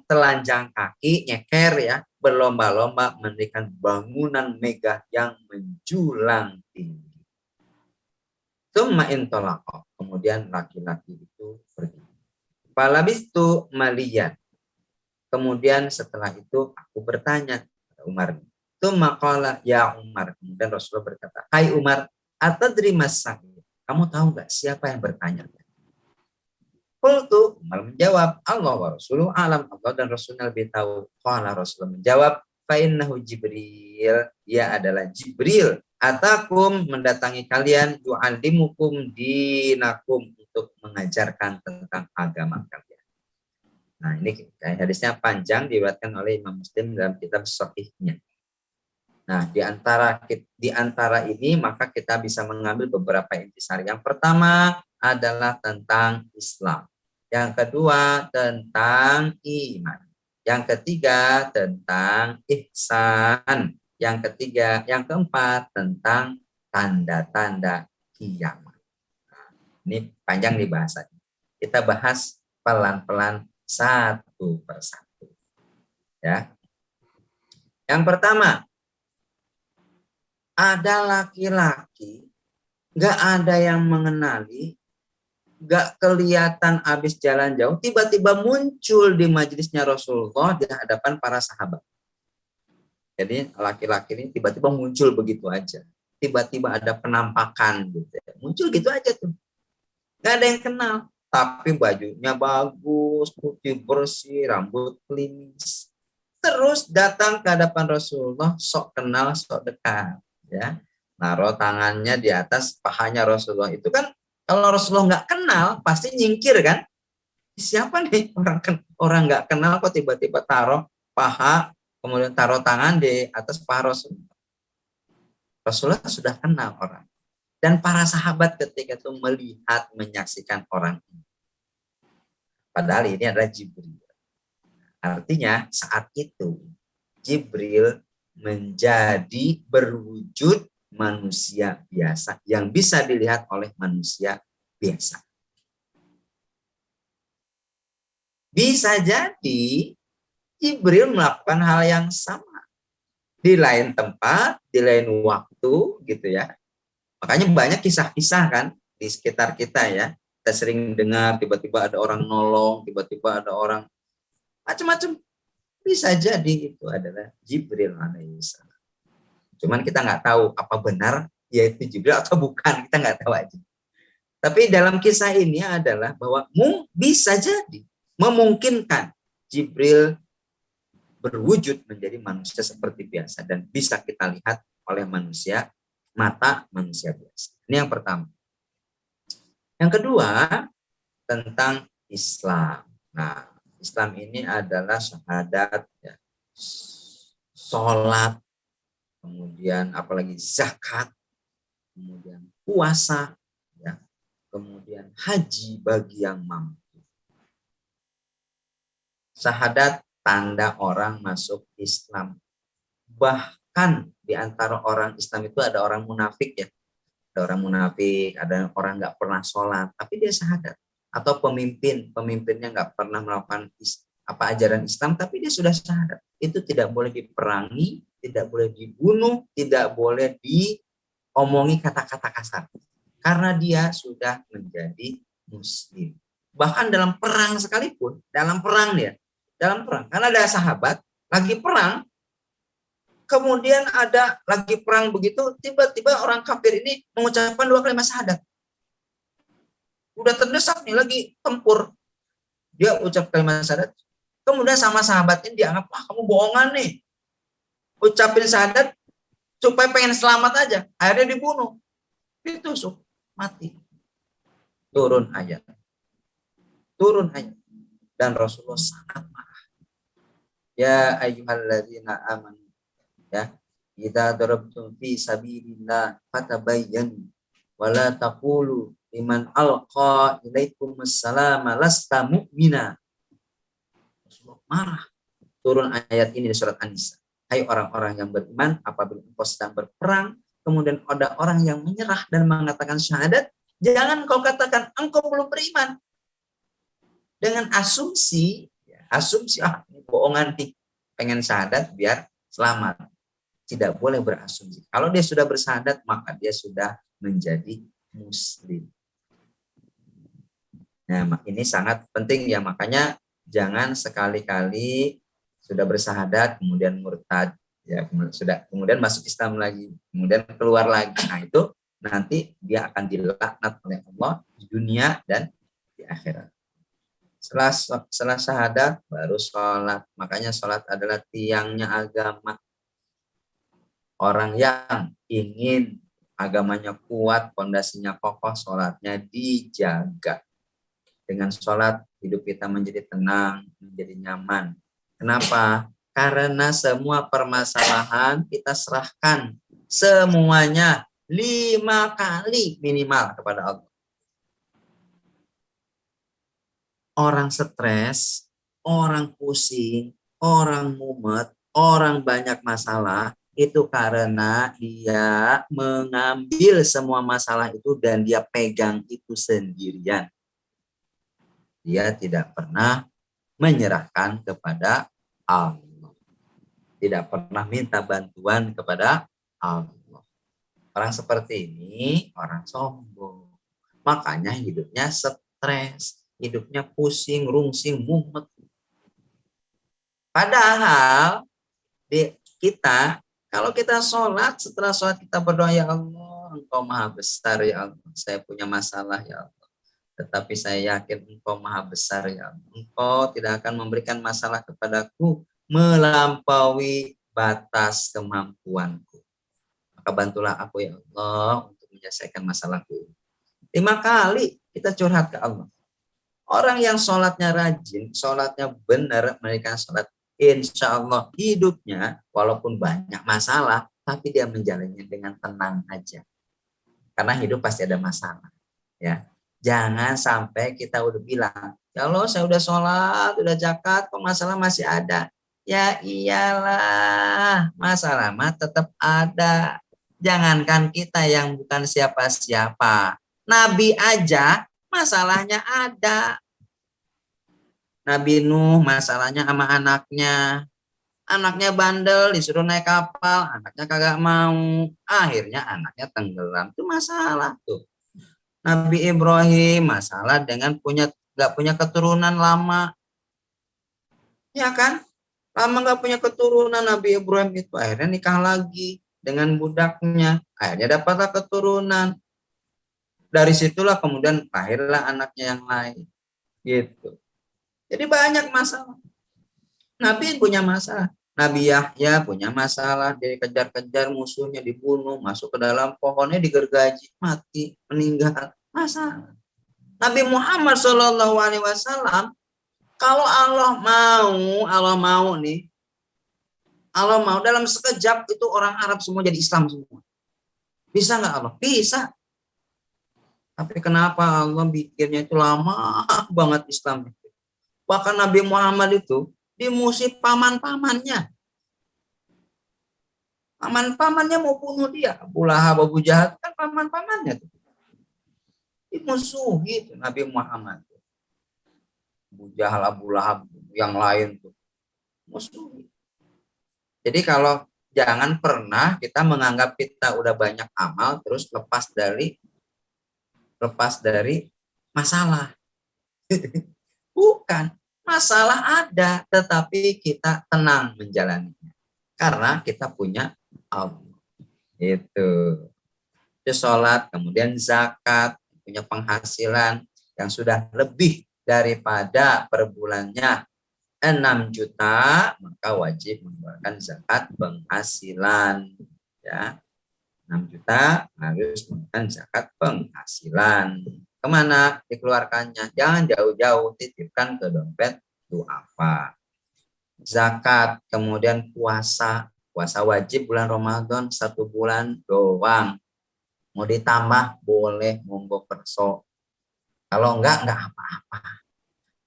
telanjang kaki, nyeker ya, berlomba-lomba mendirikan bangunan megah yang menjulang tinggi. Tsumma intalaqa, kemudian laki-laki itu pergi. Falabistu maliyan, kemudian setelah itu aku bertanya kepada Umar. Tsumma qala ya Umar, kemudian Rasulullah berkata, hai Umar, atadri mas-sa'il, kamu tahu nggak siapa yang bertanya? Qultu, Umar menjawab, Allah wa rasuluhu alam, Allah dan Rasulnya lebih tahu. Qala, Rasulullah menjawab, fa innahu Jibril, dia adalah Jibril, atakum, mendatangi kalian, yu'allimukum dinakum, untuk mengajarkan tentang agama kalian. Nah, ini hadisnya panjang, diriwayatkan oleh Imam Muslim dalam kitab Shahihnya. Nah, di antara ini maka kita bisa mengambil beberapa intisari. Yang pertama adalah tentang Islam. Yang kedua tentang iman. Yang ketiga tentang ihsan. Yang keempat tentang tanda-tanda kiamat. Ini panjang nih bahasanya. Kita bahas pelan-pelan satu persatu. Ya. Yang pertama, ada laki-laki, nggak ada yang mengenali, nggak kelihatan habis jalan jauh, tiba-tiba muncul di majelisnya Rasulullah di hadapan para sahabat. Jadi laki-laki ini tiba-tiba muncul begitu aja. Tiba-tiba ada penampakan gitu ya. Muncul gitu aja tuh. Nggak ada yang kenal. Tapi bajunya bagus, putih bersih, rambut klimis. Terus datang ke hadapan Rasulullah, sok kenal, sok dekat. Ya, naruh tangannya di atas pahanya Rasulullah. Itu kan kalau Rasulullah nggak kenal, pasti nyingkir kan? Siapa nih orang nggak kenal kok tiba-tiba taruh paha, kemudian taruh tangan di atas paha Rasulullah. Rasulullah sudah kenal orang. Dan para sahabat ketika itu melihat, menyaksikan orang ini. Padahal ini adalah Jibril. Artinya saat itu Jibril menjadi berwujud manusia biasa yang bisa dilihat oleh manusia biasa. Bisa jadi Jibril melakukan hal yang sama di lain tempat, di lain waktu gitu ya. Makanya banyak kisah-kisah kan di sekitar kita ya. Kita sering dengar tiba-tiba ada orang nolong, tiba-tiba ada orang macam-macam. Bisa jadi itu adalah Jibril alaihissalam. Cuman kita nggak tahu apa benar yaitu Jibril atau bukan, kita nggak tahu aja. Tapi dalam kisah ini adalah bahwa bisa jadi memungkinkan Jibril berwujud menjadi manusia seperti biasa dan bisa kita lihat oleh manusia, mata manusia biasa. Ini yang pertama. Yang kedua, tentang Islam. Nah, Islam ini adalah syahadat, ya, sholat, kemudian apalagi zakat, kemudian puasa, ya, kemudian haji bagi yang mampu. Syahadat tanda orang masuk Islam. Bahkan di antara orang Islam itu ada orang munafik ya. Ada orang munafik, ada orang nggak pernah sholat, tapi dia syahadat. Atau pemimpinnya nggak pernah melakukan ajaran Islam, tapi dia sudah syahadat. Itu tidak boleh diperangi, tidak boleh dibunuh, tidak boleh diomongi kata-kata kasar. Karena dia sudah menjadi muslim. Bahkan dalam perang sekalipun, dalam perang, karena ada sahabat lagi perang, kemudian ada lagi perang begitu, tiba-tiba orang kafir ini mengucapkan 2 kalimat syahadat. Udah terdesak nih, lagi tempur. Dia ucap kalimat syahadat. Kemudian sama sahabat ini dianggap, wah kamu bohongan nih. Ucapin syahadat supaya pengen selamat aja. Akhirnya dibunuh. Ditusuk, mati. Turun ayat. Dan Rasulullah sangat marah. Ya ayyuhalladzina amanu, ya, idza darabtum fi sabilillah fatabayyanu wa la taqulu liman alqa ilaikumus salama lasta mu'mina. Rasulullah marah. Turun ayat ini di surat An-Nisa. Hai orang-orang yang beriman, apabila engkau sedang berperang, kemudian ada orang yang menyerah dan mengatakan syahadat, jangan kau katakan engkau belum beriman. Dengan asumsi ini bohongan nih, pengen syahadat biar selamat. Tidak boleh berasumsi. Kalau dia sudah bersyahadat, maka dia sudah menjadi muslim. Nah, ini sangat penting ya, makanya jangan sekali-kali sudah bersyahadat kemudian murtad, ya, kemudian masuk Islam lagi, kemudian keluar lagi. Nah, itu nanti dia akan dilaknat oleh Allah di dunia dan di akhirat. Setelah syahadat baru sholat. Makanya sholat adalah tiangnya agama. Orang yang ingin agamanya kuat, fondasinya kokoh, sholatnya dijaga. Dengan sholat hidup kita menjadi tenang, menjadi nyaman. Kenapa? Karena semua permasalahan kita serahkan semuanya 5 kali minimal kepada Allah. Orang stres, orang pusing, orang mumet, orang banyak masalah, itu karena dia mengambil semua masalah itu dan dia pegang itu sendirian. Dia tidak pernah menyerahkan kepada Allah. Tidak pernah minta bantuan kepada Allah. Orang seperti ini orang sombong. Makanya hidupnya stres, hidupnya pusing, rungsing, mumet. Padahal kita, kalau kita sholat, setelah sholat kita berdoa, ya Allah, Engkau maha besar ya Allah. Saya punya masalah ya Allah. Tetapi saya yakin Engkau maha besar ya Allah. Engkau tidak akan memberikan masalah kepadaku melampaui batas kemampuanku. Maka bantulah aku ya Allah untuk menyelesaikan masalahku. 5 kali kita curhat ke Allah. Orang yang sholatnya rajin, sholatnya benar, mereka sholat, insya Allah hidupnya walaupun banyak masalah, tapi dia menjalannya dengan tenang aja. Karena hidup pasti ada masalah. Ya, jangan sampai kita udah bilang, ya Allah saya udah sholat, udah zakat, kok masalah masih ada. Ya iyalah, masalah mah tetap ada. Jangankan kita yang bukan siapa-siapa. Nabi aja masalahnya ada. Nabi Nuh masalahnya sama anaknya. Anaknya bandel, disuruh naik kapal, anaknya kagak mau. Akhirnya anaknya tenggelam. Itu masalah tuh. Nabi Ibrahim masalah dengan gak punya keturunan lama. Ya kan? Lama gak punya keturunan Nabi Ibrahim itu. Akhirnya nikah lagi dengan budaknya. Akhirnya dapatlah keturunan. Dari situlah kemudian lahirlah anaknya yang lain. Gitu. Jadi banyak masalah. Nabi punya masalah. Nabi Yahya punya masalah. Dia kejar-kejar musuhnya, dibunuh, masuk ke dalam pohonnya, digergaji, mati, meninggal. Masalah. Nabi Muhammad SAW, kalau Allah mau nih, Allah mau dalam sekejap itu orang Arab semua jadi Islam semua. Bisa nggak Allah? Bisa. Tapi kenapa Allah bikinnya itu lama banget Islam? Bahkan Nabi Muhammad itu dimusuhi paman-pamannya. Paman-pamannya mau bunuh dia. Abu Lahab, Abu Jahal kan paman-pamannya. Dimusuhi itu Nabi Muhammad. Abu Jahal, Abu Lahab, yang lain tuh. Musuhi. Jadi kalau jangan pernah kita menganggap kita udah banyak amal terus lepas dari masalah. Bukan. Masalah ada, tetapi kita tenang menjalaninya. Karena kita punya Allah. Itu sholat, kemudian zakat, punya penghasilan yang sudah lebih daripada per bulannya 6 juta, maka wajib mengeluarkan zakat penghasilan. Ya, 6 juta harus mengeluarkan zakat penghasilan. Kemana dikeluarkannya? Jangan jauh-jauh, titipkan ke dompet duafa. Zakat, kemudian puasa wajib bulan Ramadan 1 bulan doang. Mau ditambah boleh, monggo perso. Kalau enggak apa-apa.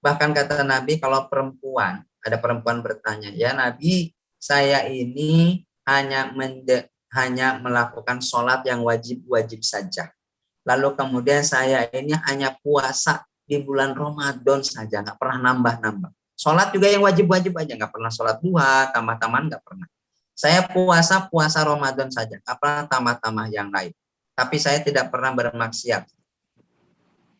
Bahkan kata Nabi, kalau ada perempuan bertanya, ya Nabi, saya ini hanya melakukan sholat yang wajib-wajib saja. Lalu kemudian saya ini hanya puasa di bulan Ramadan saja, nggak pernah nambah-nambah. Sholat juga yang wajib-wajib aja, nggak pernah sholat duha, tambah-tambahan nggak pernah. Saya puasa Ramadan saja, nggak pernah tambah-tambah yang lain. Tapi saya tidak pernah bermaksiat.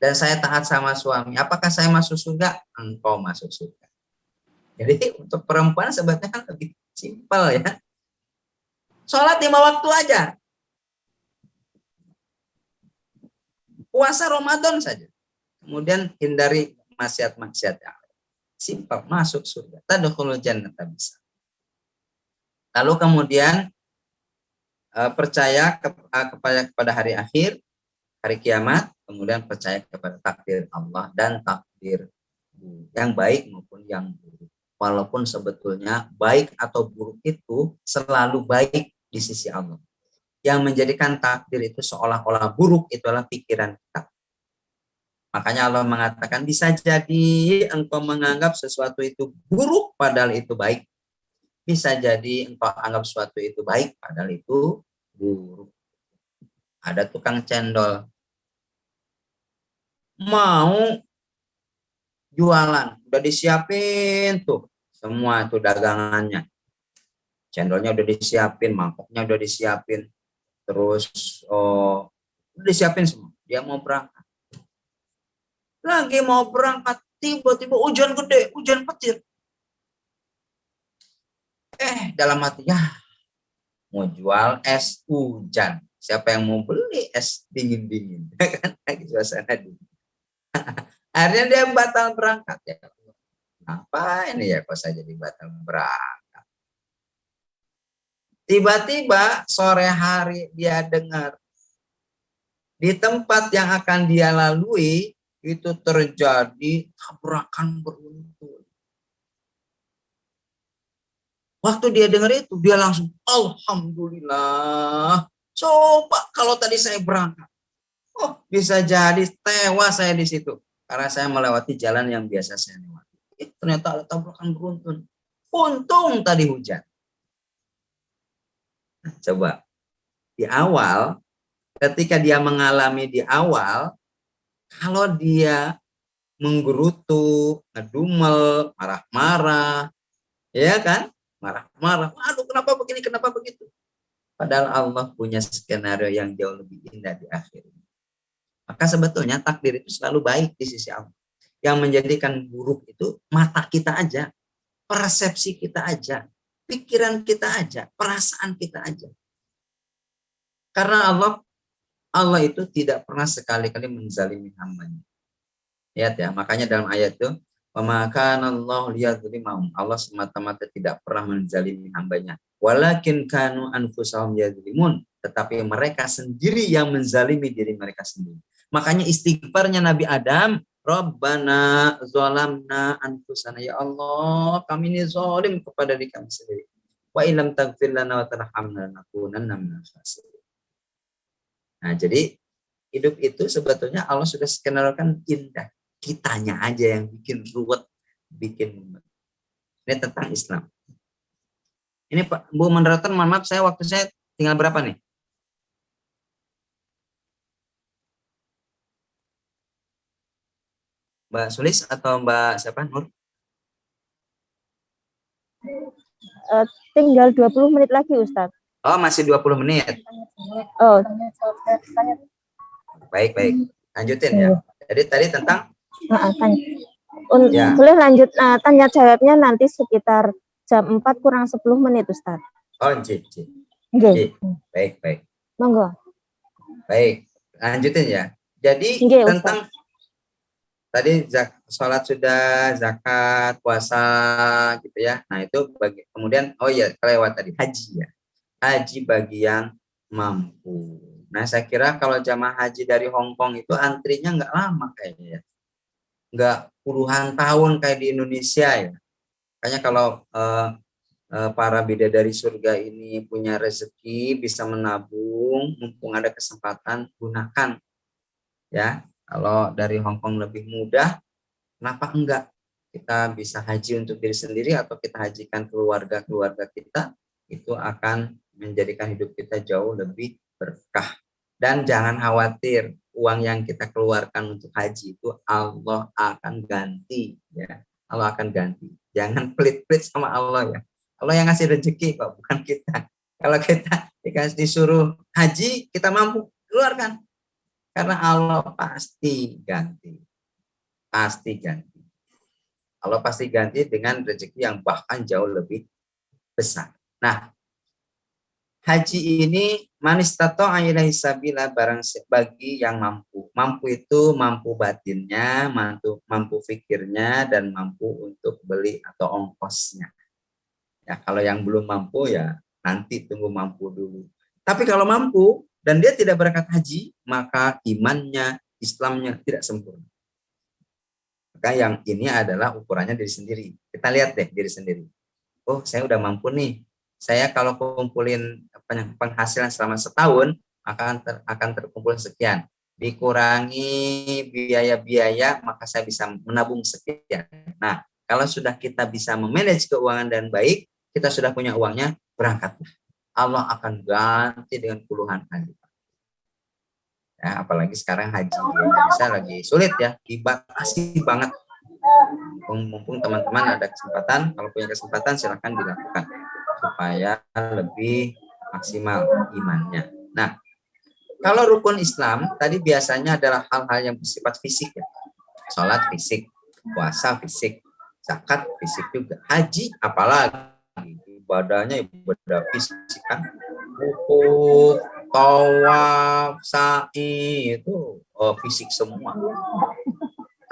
Dan saya taat sama suami. Apakah saya masuk surga? Engkau masuk surga. Jadi untuk perempuan sebetulnya lebih simpel ya. Sholat 5 waktu aja. Puasa Ramadan saja. Kemudian hindari maksiat-maksiat yang lain. Simpel, masuk surga. Tadkhulul jannata bisa. Lalu kemudian percaya kepada hari akhir, hari kiamat, kemudian percaya kepada takdir Allah dan takdir yang baik maupun yang buruk. Walaupun sebetulnya baik atau buruk itu selalu baik di sisi Allah. Yang menjadikan takdir itu seolah-olah buruk itu adalah pikiran kita. Makanya Allah mengatakan bisa jadi engkau menganggap sesuatu itu buruk padahal itu baik. Bisa jadi engkau anggap suatu itu baik, padahal itu buruk. Ada tukang cendol, mau jualan, udah disiapin tuh semua tuh dagangannya. Cendolnya udah disiapin, mangkoknya udah disiapin, terus udah disiapin semua. Dia mau berangkat. Lagi mau berangkat, tiba-tiba hujan gede, hujan petir. Dalam hati, ya mau jual es hujan. Siapa yang mau beli es dingin-dingin? Lagi suasana dingin. Akhirnya dia batal berangkat. Ya, apa ini ya kok saya jadi batal berangkat? Tiba-tiba sore hari dia dengar di tempat yang akan dia lalui itu terjadi tabrakan beruntun. Waktu dia dengar itu, dia langsung, alhamdulillah. Coba kalau tadi saya berangkat, bisa jadi tewas saya di situ. Karena saya melewati jalan yang biasa saya lewati. Ternyata ada tabrakan beruntun. Untung tadi hujan. Nah, coba, di awal, ketika dia mengalami di awal, kalau dia menggerutu, ngedumel, marah-marah, ya kan? Marah-marah, aduh kenapa begini, kenapa begitu. Padahal Allah punya skenario yang jauh lebih indah di akhir. Maka sebetulnya takdir itu selalu baik di sisi Allah. Yang menjadikan buruk itu mata kita aja, persepsi kita aja, pikiran kita aja, perasaan kita aja. Karena Allah itu tidak pernah sekali-kali menzalimi hambanya. Lihat ya, makanya dalam ayat itu, maka Allah liyadzlimahum. Allah semata-mata tidak pernah menzalimi hambanya. Walakin kanu anfusahum yadzlimun. Tetapi mereka sendiri yang menzalimi diri mereka sendiri. Makanya istighfarnya Nabi Adam, Rabbana zalamna anfusana. Ya Allah, kami ini zalim kepada diri kami sendiri. Wa illam taghfir lana wa tarhamna lanakunanna minal khasirin. Nah, jadi hidup itu sebetulnya Allah sudah skenariokan indah. Kitanya aja yang bikin ruwet, bikin mumet. Ini tentang Islam. Ini Pak Bu moderator, mohon maaf waktu saya tinggal berapa nih? Mbak Sulis atau Mbak siapa? Nur? Tinggal 20 menit lagi Ustadz. Oh, masih 20 menit. Oh. Baik. Lanjutin ya. Jadi tadi tentang ya. Boleh lanjut tanya jawabnya nanti sekitar jam 4 kurang 10 menit Ustaz. Oh, Ji. Baik. Monggo. Baik, lanjutin ya. Jadi tentang Ustaz. Tadi sholat sudah, zakat, puasa gitu ya. Nah, itu kemudian kelewat tadi haji ya. Haji bagi yang mampu. Nah, saya kira kalau jamaah haji dari Hong Kong itu antrinya nggak lama kayaknya ya. Nggak puluhan tahun kayak di Indonesia ya. Makanya kalau para bidadari surga ini punya rezeki, bisa menabung, mumpung ada kesempatan, gunakan. Ya, kalau dari Hong Kong lebih mudah, kenapa enggak? Kita bisa haji untuk diri sendiri atau kita hajikan keluarga-keluarga kita, itu akan menjadikan hidup kita jauh lebih berkah. Dan jangan khawatir, uang yang kita keluarkan untuk haji itu Allah akan ganti ya. Allah akan ganti. Jangan pelit-pelit sama Allah ya. Allah yang ngasih rezeki kok, bukan kita. Kalau kita disuruh haji, kita mampu keluarkan. Karena Allah pasti ganti. Pasti ganti. Allah pasti ganti dengan rezeki yang bahkan jauh lebih besar. Nah, haji ini manistato ilaihi sabila, barang bagi yang mampu. Mampu itu mampu batinnya, mampu fikirnya, dan mampu untuk beli atau ongkosnya. Ya, kalau yang belum mampu ya nanti tunggu mampu dulu. Tapi kalau mampu dan dia tidak berangkat haji, maka imannya, Islamnya tidak sempurna. Maka yang ini adalah ukurannya diri sendiri. Kita lihat deh diri sendiri. Oh, saya udah mampu nih. Saya kalau kumpulin penghasilan selama setahun, akan terkumpul sekian. Dikurangi biaya-biaya, maka saya bisa menabung sekian. Nah, kalau sudah kita bisa memanage keuangan dan baik, kita sudah punya uangnya, berangkatlah. Allah akan ganti dengan puluhan kali. Ya, apalagi sekarang haji di Indonesia lagi sulit ya, dibatasi banget. Mumpung teman-teman ada kesempatan, kalau punya kesempatan silahkan dilakukan supaya lebih maksimal imannya. Nah, kalau rukun Islam tadi biasanya adalah hal-hal yang bersifat fisik ya. Sholat fisik, puasa fisik, zakat fisik juga. Haji apalagi ibadahnya ibadah fisik kan. Wukuf, tawaf, sa'i itu fisik semua.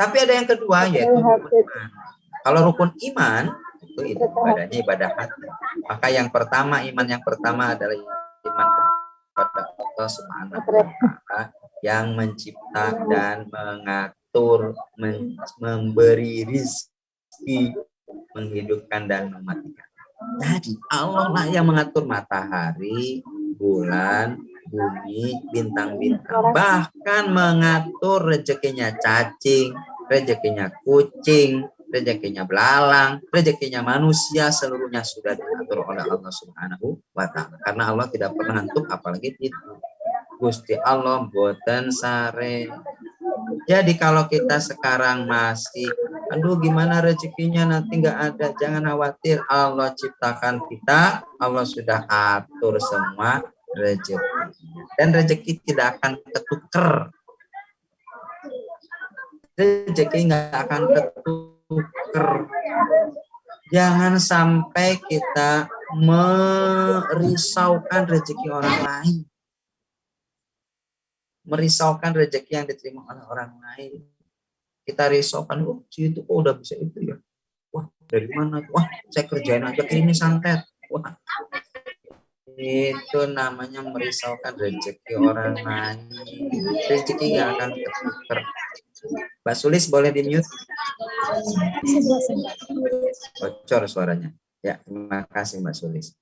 Tapi ada yang kedua yaitu rukun iman. Kalau rukun iman itu ibadahnya ibadah hati. Maka yang pertama, iman yang pertama adalah iman kepada Allah Subhanahu wa Ta'ala yang mencipta dan mengatur, memberi rizki, menghidupkan dan mematikan. Jadi Allah lah yang mengatur matahari, bulan, bumi, bintang-bintang, bahkan mengatur rezekinya cacing, rezekinya kucing, rezekinya belalang, rezekinya manusia, seluruhnya sudah diatur oleh Allah Subhanahu wa Ta'ala. Karena Allah tidak pernah ngantuk, apalagi tidur. Gusti Allah boten sare. Jadi kalau kita sekarang masih, aduh gimana rezekinya nanti nggak ada, jangan khawatir. Allah ciptakan kita, Allah sudah atur semua rezeki. Dan rezeki tidak akan ketuker. Rezeki nggak akan ketuker. Jangan sampai kita merisaukan rezeki orang lain. Merisaukan rezeki yang diterima oleh orang lain. Kita risaukan, oh si itu kok udah bisa itu ya. Wah dari mana? Wah saya kerjain aja ini santet. Wah itu namanya merisaukan rezeki orang lain. Rezeki nggak akan tertukar. Mbak Sulis boleh di mute? Bocor suaranya. Ya terima kasih Mbak Sulis.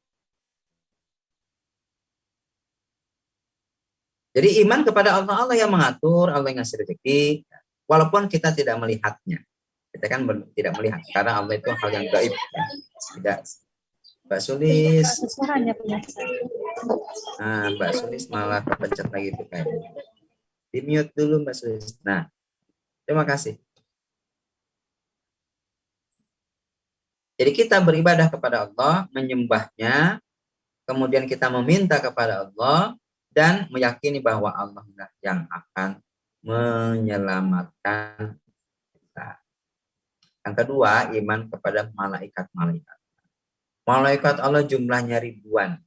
Jadi iman kepada Allah, Allah yang mengatur, Allah yang ngasih rezeki, walaupun kita tidak melihatnya. Kita kan tidak melihat, karena Allah itu hal yang gaib. Ya. Tidak. Mbak Sulis. Nah, Mbak Sulis malah terpencet lagi tuh kayaknya. Di mute dulu Mbak Sulis. Nah, terima kasih. Jadi kita beribadah kepada Allah, menyembahnya, kemudian kita meminta kepada Allah, dan meyakini bahwa Allah yang akan menyelamatkan kita. Yang kedua, iman kepada malaikat-malaikat. Malaikat Allah jumlahnya ribuan.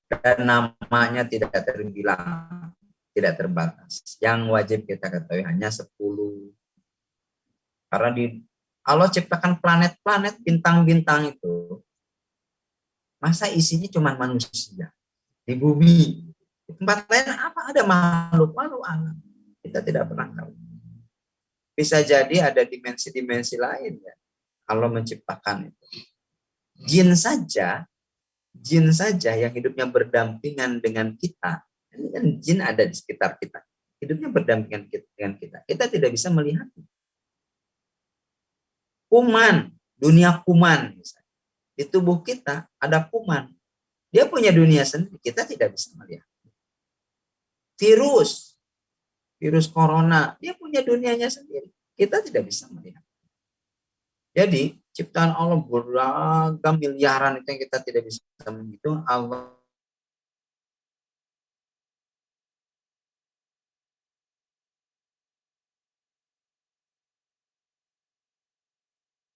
Dan namanya tidak terbilang, tidak terbatas. Yang wajib kita ketahui hanya 10. Karena Allah ciptakan planet-planet, bintang-bintang itu. Masa isinya cuma manusia? Di bumi, di tempat lain apa ada makhluk alam, kita tidak pernah tahu. Bisa jadi ada dimensi-dimensi lain ya. Allah menciptakan itu. Jin saja yang hidupnya berdampingan dengan kita. Ini kan jin ada di sekitar kita, hidupnya berdampingan dengan kita. Kita tidak bisa melihatnya. Kuman, dunia kuman misalnya. Di tubuh kita ada kuman. Dia punya dunia sendiri, kita tidak bisa melihat. Virus corona, dia punya dunianya sendiri, kita tidak bisa melihat. Jadi, ciptaan Allah beragam miliaran itu yang kita tidak bisa menghitung. Allah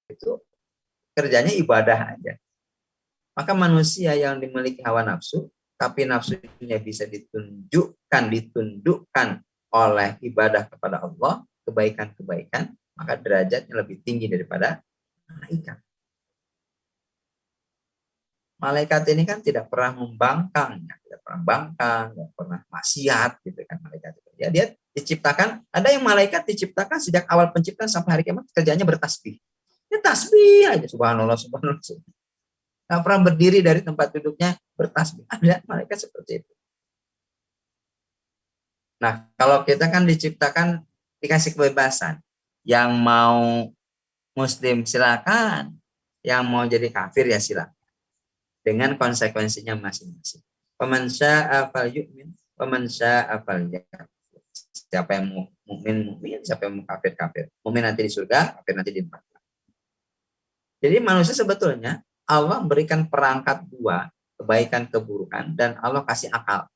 itu kerjanya ibadah aja. Maka manusia yang dimiliki hawa nafsu, tapi nafsunya bisa ditundukkan oleh ibadah kepada Allah, kebaikan-kebaikan, maka derajatnya lebih tinggi daripada malaikat. Malaikat ini kan tidak pernah membangkang, tidak pernah maksiat, gitu kan malaikat itu. Ya, dia diciptakan, ada yang malaikat diciptakan sejak awal penciptaan sampai hari kiamat kerjanya bertasbih. Ya tasbih aja, subhanallah. Nggak pernah berdiri dari tempat duduknya bertasbih. Ada malaikat seperti itu. Nah, kalau kita kan diciptakan dikasih kebebasan. Yang mau muslim silakan, Yang mau jadi kafir ya silakan. Dengan konsekuensinya masing-masing. Faman syaa'a falyu'min, waman syaa'a falyakfur. Siapa yang mau mukmin, siapa yang mau kafir. Mukmin nanti di surga, kafir nanti di neraka. Jadi manusia sebetulnya Allah berikan perangkat dua, kebaikan keburukan, dan Allah kasih akal.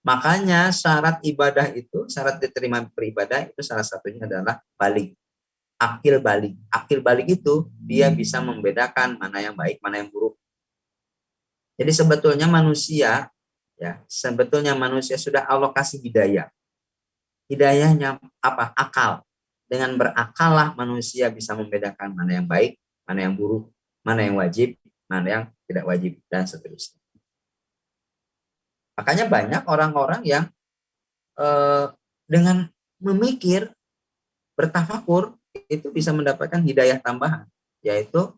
Makanya syarat ibadah itu, syarat diterima beribadah itu salah satunya adalah balik. Akil balik. Akil balik itu dia bisa membedakan mana yang baik, mana yang buruk. Jadi sebetulnya manusia sudah Allah kasih hidayah. Hidayahnya apa? Akal. Dengan berakallah manusia bisa membedakan mana yang baik, mana yang buruk, mana yang wajib, mana yang tidak wajib, dan seterusnya. Makanya banyak orang-orang yang dengan memikir, bertafakur, itu bisa mendapatkan hidayah tambahan, yaitu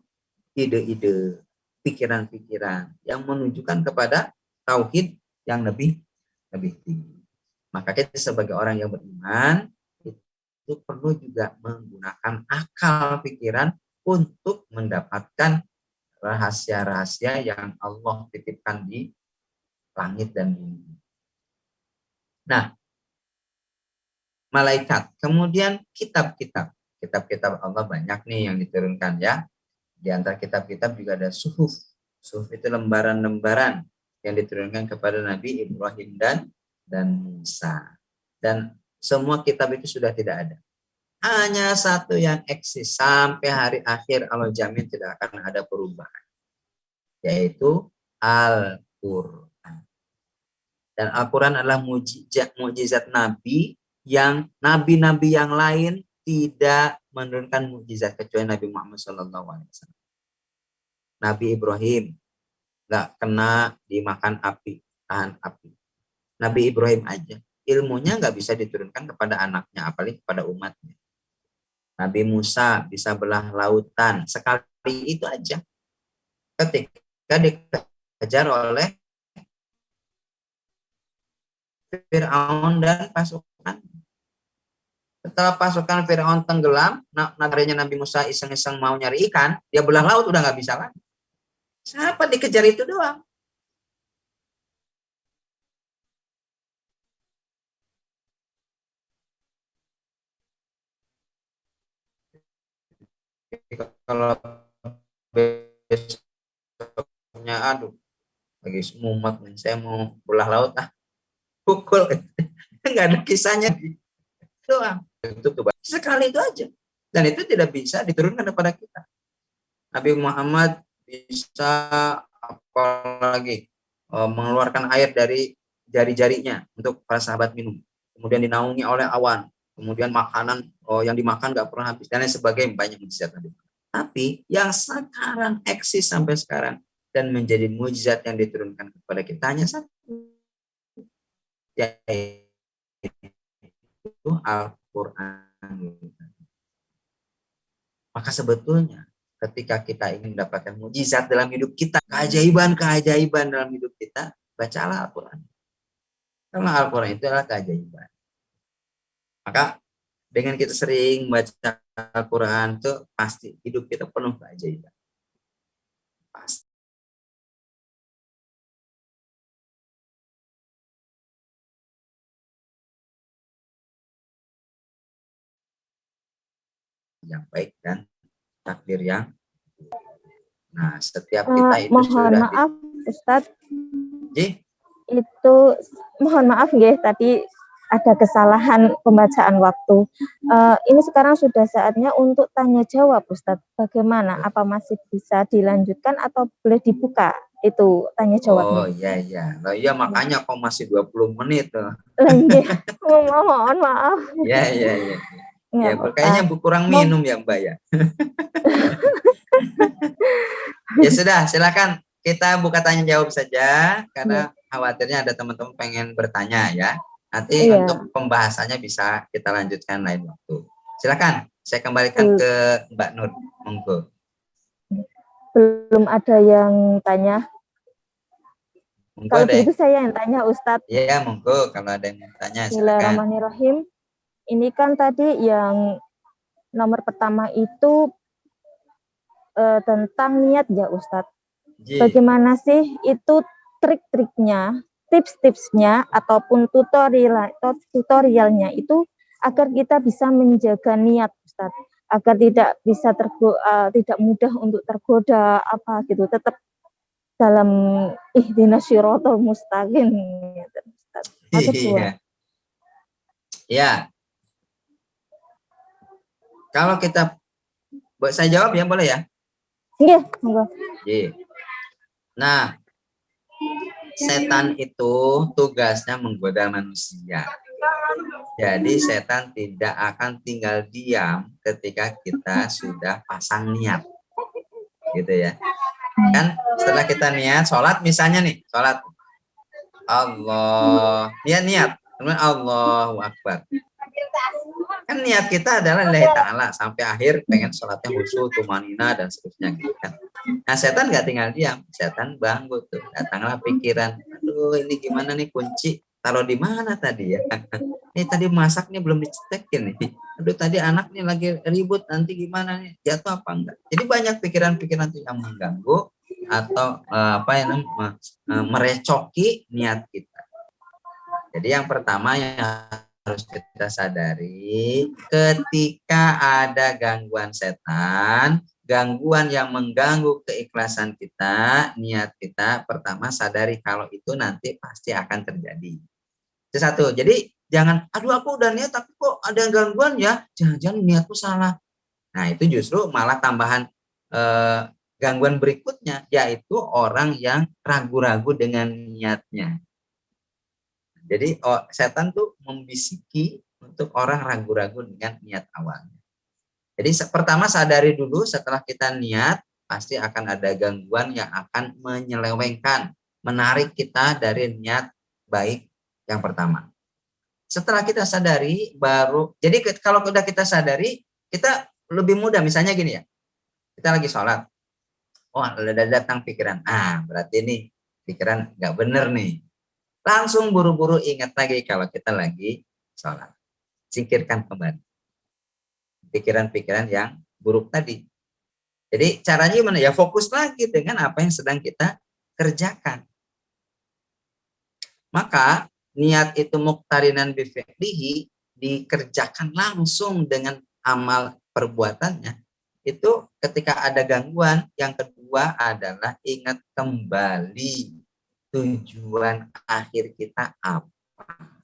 ide-ide, pikiran-pikiran yang menunjukkan kepada tauhid yang lebih tinggi. Maka kita sebagai orang yang beriman itu perlu juga menggunakan akal pikiran untuk mendapatkan rahasia-rahasia yang Allah titipkan di langit dan bumi. Nah, malaikat, kemudian kitab-kitab Allah banyak nih yang diturunkan ya. Di antara kitab-kitab juga ada suhuf. Suhuf itu lembaran-lembaran yang diturunkan kepada Nabi Ibrahim dan Musa. Dan semua kitab itu sudah tidak ada. Hanya satu yang eksis sampai hari akhir, Allah jamin tidak akan ada perubahan, yaitu Al-Quran. Dan Al-Quran adalah mukjizat Nabi yang nabi-nabi yang lain tidak menurunkan mukjizat kecuali Nabi Muhammad SAW. Nabi Ibrahim nggak kena dimakan api, tahan api. Nabi Ibrahim aja ilmunya nggak bisa diturunkan kepada anaknya, apalagi kepada umatnya. Nabi Musa bisa belah lautan sekali, itu aja. Ketika dikejar oleh Fir'aun dan pasukan. Setelah pasukan Fir'aun tenggelam, nabinya Nabi Musa iseng-iseng mau nyari ikan, dia belah laut udah nggak bisa lagi. Siapa dikejar itu doang? Kalau besoknya aduh lagi semumat nih, saya mau belah laut pukul nggak ada kisahnya doang. Itu sekali itu aja, dan itu tidak bisa diturunkan kepada kita. Nabi Muhammad bisa apalagi mengeluarkan air dari jari-jarinya untuk para sahabat minum, kemudian dinaungi oleh awan, kemudian makanan yang dimakan nggak pernah habis, dan lain sebagainya, banyak mukjizat Nabi. Tapi yang sekarang eksis sampai sekarang dan menjadi mukjizat yang diturunkan kepada kita hanya satu, yaitu Al-Quran. Maka sebetulnya ketika kita ingin mendapatkan mukjizat dalam hidup kita, keajaiban dalam hidup kita, bacalah Al-Quran. Karena Al-Quran itu adalah keajaiban. Maka dengan kita sering baca Al-Quran itu pasti hidup kita penuh keajaiban. Pasti. Yang baik dan takdir yang. Nah, setiap kita itu mohon sudah maaf Ustadz. Itu mohon maaf nggih, tadi ada kesalahan pembacaan waktu. Ini sekarang sudah saatnya untuk tanya jawab Ustadz. Bagaimana? Apa masih bisa dilanjutkan atau boleh dibuka itu tanya jawabnya? Oh iya. Loh, iya makanya kok masih 20 menit tuh. Mohon maaf. Iya. Ya, kayaknya kurang minum ya Mbak ya. Ya sudah, silakan kita buka tanya jawab saja karena khawatirnya ada teman-teman pengen bertanya ya. Nanti untuk pembahasannya bisa kita lanjutkan lain waktu. Silakan, saya kembalikan ke Mbak Nur. Monggo. Belum ada yang tanya. Monggo kalau deh. begitu saya yang tanya Ustadz. Iya, monggo kalau ada yang tanya silakan. Bismillahirrahmanirrahim. Ini kan tadi yang nomor pertama itu tentang niat ya Ustadz. Ji. Bagaimana sih itu trik-triknya, tips-tipsnya ataupun tutorialnya itu agar kita bisa menjaga niat Ustadz, agar tidak mudah untuk tergoda apa gitu, tetap dalam ihdinas syiratal mustaqim gitu, Ustadz. Iya. Ya. Kalau kita saya jawab ya, boleh ya? Iya, monggo. Nah, setan itu tugasnya menggoda manusia. Jadi setan tidak akan tinggal diam ketika kita sudah pasang niat. Gitu ya. Kan setelah kita niat, sholat misalnya nih, sholat. Allah, dia niat. Kemudian Allahu Akbar. Kan niat kita adalah lillahi ta'ala. Sampai akhir pengen sholatnya khusyuk, tumanina, dan seterusnya. Gitu kan. Nah setan nggak tinggal diam. Setan bangun tuh. Datanglah pikiran. Aduh ini gimana nih kunci. Taruh di mana tadi ya? Ini tadi masak nih belum dicetekin nih. Aduh tadi anak nih lagi ribut, nanti gimana nih? Jatuh apa enggak? Jadi banyak pikiran-pikiran yang mengganggu atau merecoki niat kita. Jadi yang pertama yang harus kita sadari, ketika ada gangguan setan, gangguan yang mengganggu keikhlasan kita, niat kita, pertama sadari kalau itu nanti pasti akan terjadi. Itu satu. Jadi jangan, aduh aku udah niat tapi kok ada gangguan ya, jangan-jangan niatku salah. Nah itu justru malah tambahan gangguan berikutnya, yaitu orang yang ragu-ragu dengan niatnya. Jadi setan tuh membisiki untuk orang ragu-ragu dengan niat awalnya. Jadi pertama sadari dulu, setelah kita niat, pasti akan ada gangguan yang akan menyelewengkan, menarik kita dari niat baik yang pertama. Setelah kita sadari, baru, jadi kalau udah kita sadari, kita lebih mudah, misalnya gini ya, kita lagi sholat, udah datang pikiran, berarti ini pikiran nggak bener nih. Langsung buru-buru ingat lagi kalau kita lagi sholat. Singkirkan kembali pikiran-pikiran yang buruk tadi. Jadi caranya gimana? Ya fokus lagi dengan apa yang sedang kita kerjakan. Maka niat itu muqtarinan bi fi'lihi, dikerjakan langsung dengan amal perbuatannya. Itu ketika ada gangguan, yang kedua adalah ingat kembali tujuan akhir kita apa.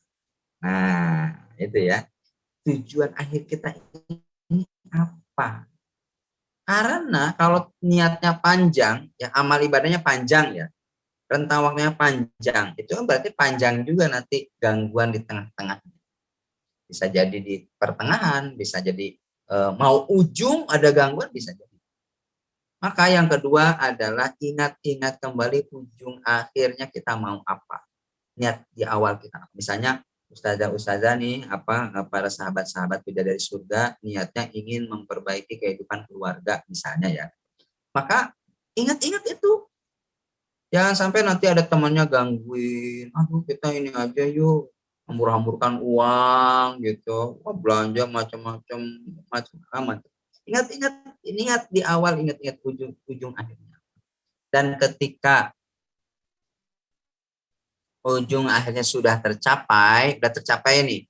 Nah, itu ya. Tujuan akhir kita ini apa? Karena kalau niatnya panjang, ya amal ibadahnya panjang ya, rentang waktunya panjang, itu berarti panjang juga nanti gangguan di tengah-tengah. Bisa jadi di pertengahan, bisa jadi mau ujung ada gangguan, bisa jadi. Maka yang kedua adalah ingat-ingat kembali ujung akhirnya kita mau apa. Niat di awal kita. Misalnya ustazah nih, para sahabat-sahabat bidadari surga niatnya ingin memperbaiki kehidupan keluarga misalnya ya. Maka ingat-ingat itu. Jangan sampai nanti ada temannya gangguin. Aduh kita ini aja yuk, hambur-hamburkan uang gitu. Belanja macam-macam. Ingat di awal, ingat ujung akhirnya. Dan ketika ujung akhirnya sudah tercapai nih,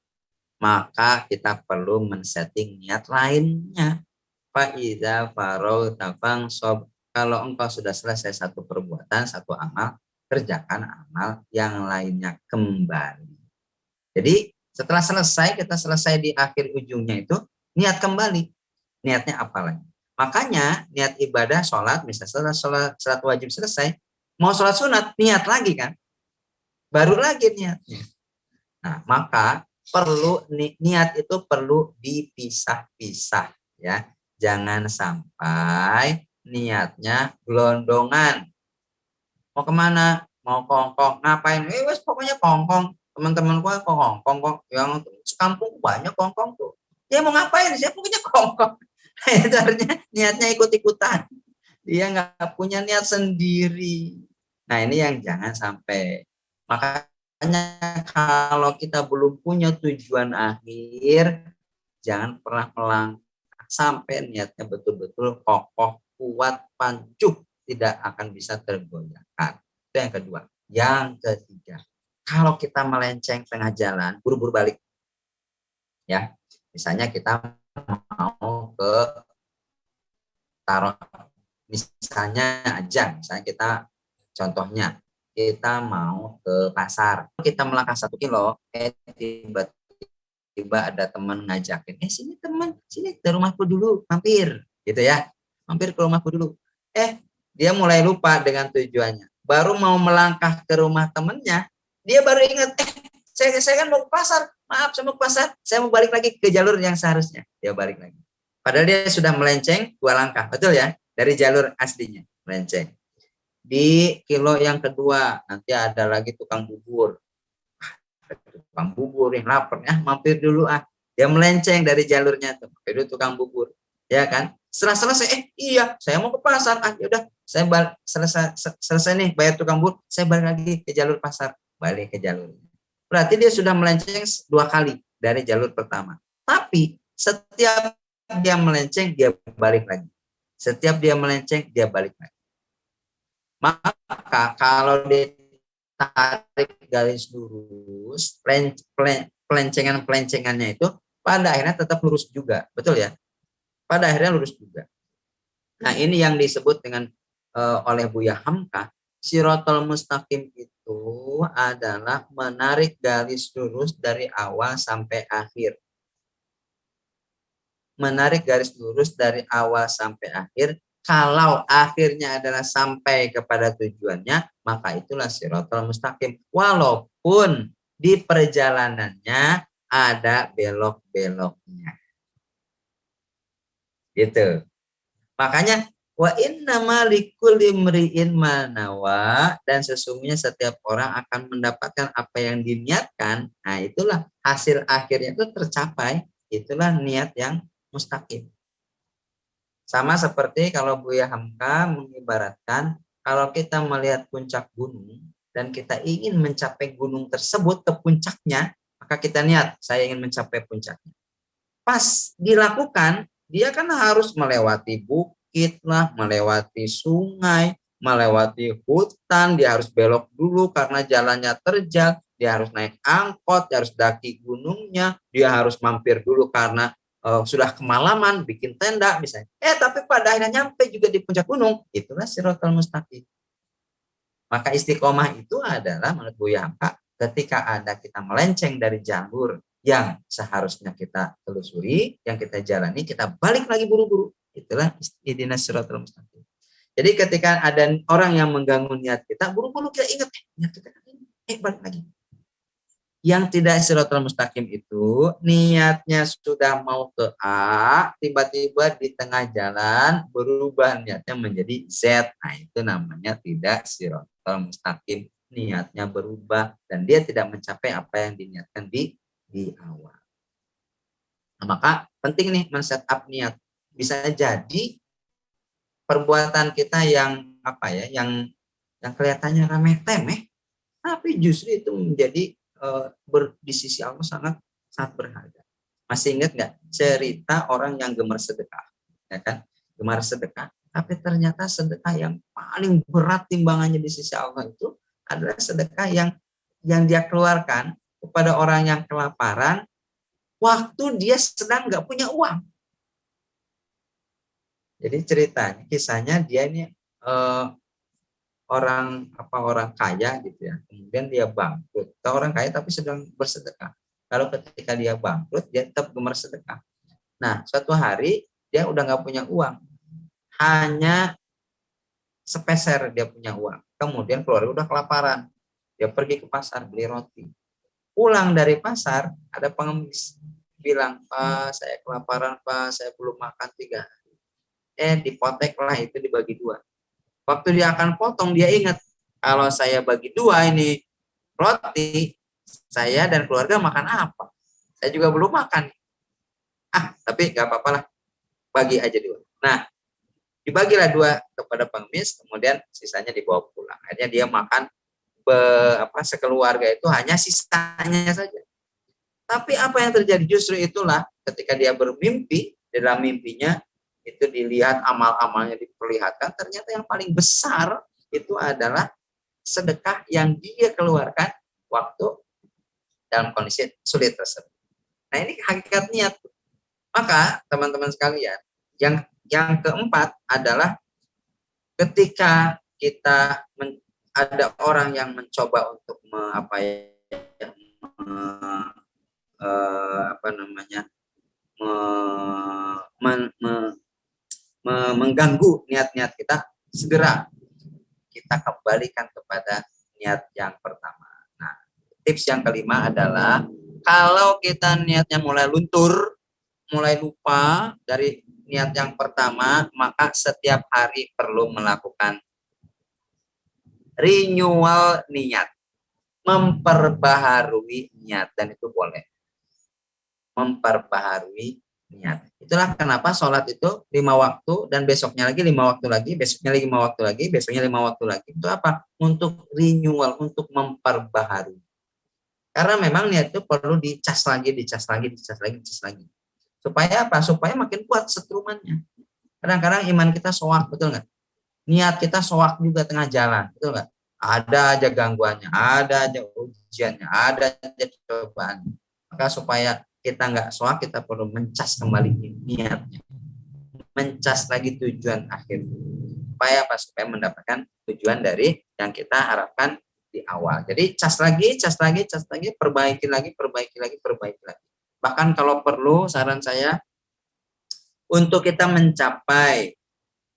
maka kita perlu men-setting niat lainnya. Fa'idza faragta fansab. Kalau engkau sudah selesai satu perbuatan, satu amal, kerjakan amal yang lainnya kembali. Jadi setelah kita selesai di akhir ujungnya itu, niat kembali. Niatnya apa lagi? Makanya niat ibadah sholat, misalnya sholat wajib selesai, mau sholat sunat, niat lagi kan? Baru lagi niatnya. Nah, maka niat itu perlu dipisah-pisah ya. Jangan sampai niatnya gelondongan. Mau kemana? Mau kongkong. Ngapain? Wes pokoknya kongkong. Teman-temanku kongkong kok. Yang sekampung banyak kongkong tuh. Dia mau ngapain? Saya pokoknya kongkong. Itu artinya niatnya ikut-ikutan. Dia nggak punya niat sendiri. Nah ini yang jangan sampai. Makanya kalau kita belum punya tujuan akhir, jangan pernah melangkah sampai niatnya betul-betul kokoh, kuat pancuh, tidak akan bisa tergoyahkan. Itu yang kedua. Yang ketiga, kalau kita melenceng tengah jalan, buru-buru balik. Ya, misalnya kita mau ke taruh, misalnya kita contohnya kita mau ke pasar, kita melangkah 1 kilo, tiba-tiba ada teman ngajakin, sini teman, sini ke rumahku dulu, mampir, gitu ya, mampir ke rumahku dulu. Dia mulai lupa dengan tujuannya, baru mau melangkah ke rumah temennya, dia baru ingat, saya kan mau ke pasar, maaf saya mau ke pasar, saya mau balik lagi ke jalur yang seharusnya, dia balik lagi. Padahal dia sudah melenceng 2 langkah, betul ya, dari jalur aslinya, melenceng. Di kilo yang kedua, nanti ada lagi tukang bubur. Tukang bubur yang lapar, mampir dulu Dia melenceng dari jalurnya tuh, itu tukang bubur. Ya kan? Setelah selesai, iya, saya mau ke pasar. Ya udah, saya selesai nih bayar tukang bubur, saya balik lagi ke jalur pasar, balik ke jalur. Berarti dia sudah melenceng 2 kali dari jalur pertama. Tapi setiap dia melenceng, dia balik lagi. Setiap dia melenceng, dia balik lagi. Maka kalau ditarik garis lurus, pelencengan-pelencengannya itu pada akhirnya tetap lurus juga, betul ya? Pada akhirnya lurus juga. Nah, ini yang disebut dengan oleh Buya Hamka, Shiratal Mustaqim itu adalah menarik garis lurus dari awal sampai akhir. Menarik garis lurus dari awal sampai akhir. Kalau akhirnya adalah sampai kepada tujuannya, maka itulah Shiratal Mustaqim. Walaupun di perjalanannya ada belok-beloknya. Gitu. Makanya wa innama likulli imri'in ma nawa, dan sesungguhnya setiap orang akan mendapatkan apa yang diniatkan. Nah, itulah hasil akhirnya itu tercapai. Itulah niat yang mustaqim. Sama seperti kalau Buya Hamka mengibaratkan, kalau kita melihat puncak gunung dan kita ingin mencapai gunung tersebut ke puncaknya, maka kita niat, saya ingin mencapai puncaknya. Pas dilakukan, dia kan harus melewati bukit lah, melewati sungai, melewati hutan, dia harus belok dulu karena jalannya terjal, dia harus naik angkot, dia harus daki gunungnya, dia harus mampir dulu karena sudah kemalaman, bikin tenda misalnya. Tapi pada akhirnya nyampe juga di puncak gunung, itulah Shiratal Mustaqim. Maka istiqomah itu adalah menurut Buya Hamka, ketika ada kita melenceng dari jalur yang seharusnya kita telusuri, yang kita jalani, kita balik lagi buru-buru. Itulah ihdinas Shiratal Mustaqim. Jadi ketika ada orang yang mengganggu niat kita, buru-buru kita ingat, niat kita ini, balik lagi. Yang tidak Shiratal Mustaqim itu niatnya sudah mau ke A, tiba-tiba di tengah jalan berubah niatnya menjadi Z. Nah, itu namanya tidak Shiratal Mustaqim, niatnya berubah dan dia tidak mencapai apa yang diniatkan di awal. Nah, maka penting nih men-set up niat. Bisa jadi perbuatan kita yang yang kelihatannya remeh-temeh, tapi justru itu menjadi di sisi Allah sangat berharga. Masih ingat nggak cerita orang yang gemar sedekah, ya kan? Gemar sedekah, tapi ternyata sedekah yang paling berat timbangannya di sisi Allah itu adalah sedekah yang dia keluarkan kepada orang yang kelaparan waktu dia sedang nggak punya uang. Jadi ceritanya, kisahnya dia ini orang kaya gitu ya, kemudian dia bangkrut. Orang kaya tapi sedang bersedekah. Kalau ketika dia bangkrut, dia tetap gemar sedekah. Nah, suatu hari dia udah nggak punya uang, hanya sepeser dia punya uang. Kemudian keluarga udah kelaparan, dia pergi ke pasar beli roti. Pulang dari pasar, ada pengemis bilang, "Pak, saya kelaparan, Pak, saya belum makan 3 hari." Dipoteklah itu, dibagi 2. Waktu dia akan potong, dia ingat, kalau saya bagi 2 ini roti, saya dan keluarga makan apa? Saya juga belum makan. Tapi gak apa-apa lah, bagi aja 2. Nah, dibagilah 2 kepada pengemis, kemudian sisanya dibawa pulang. Akhirnya dia makan sekeluarga itu hanya sisanya saja. Tapi apa yang terjadi? Justru itulah ketika dia bermimpi, dalam mimpinya itu dilihat amal-amalnya diperlihatkan, ternyata yang paling besar itu adalah sedekah yang dia keluarkan waktu dalam kondisi sulit tersebut. Nah, ini hakikat niat. Maka teman-teman sekalian, yang keempat adalah ketika kita ada orang yang mencoba untuk mengganggu niat-niat kita, segera kita kembalikan kepada niat yang pertama. Nah, tips yang kelima adalah kalau kita niatnya mulai luntur, mulai lupa dari niat yang pertama, maka setiap hari perlu melakukan renewal niat, memperbaharui niat, dan itu boleh. Memperbaharui niat. Itulah kenapa sholat itu 5 waktu, dan besoknya lagi 5 waktu lagi, besoknya lagi 5 waktu lagi, besoknya 5 waktu lagi. Itu apa? Untuk renewal, untuk memperbaharui. Karena memang niat itu perlu dicas lagi. Supaya apa? Supaya makin kuat setrumannya. Kadang-kadang iman kita soak, betul nggak? Niat kita soak juga tengah jalan, betul nggak? Ada aja gangguannya, ada aja ujiannya, ada aja cobaan. Maka supaya kita nggak soak, kita perlu mencas kembali niatnya, mencas lagi tujuan akhir. Supaya apa? Supaya mendapatkan tujuan dari yang kita harapkan di awal. Jadi cas lagi, perbaiki lagi. Bahkan kalau perlu, saran saya, untuk kita mencapai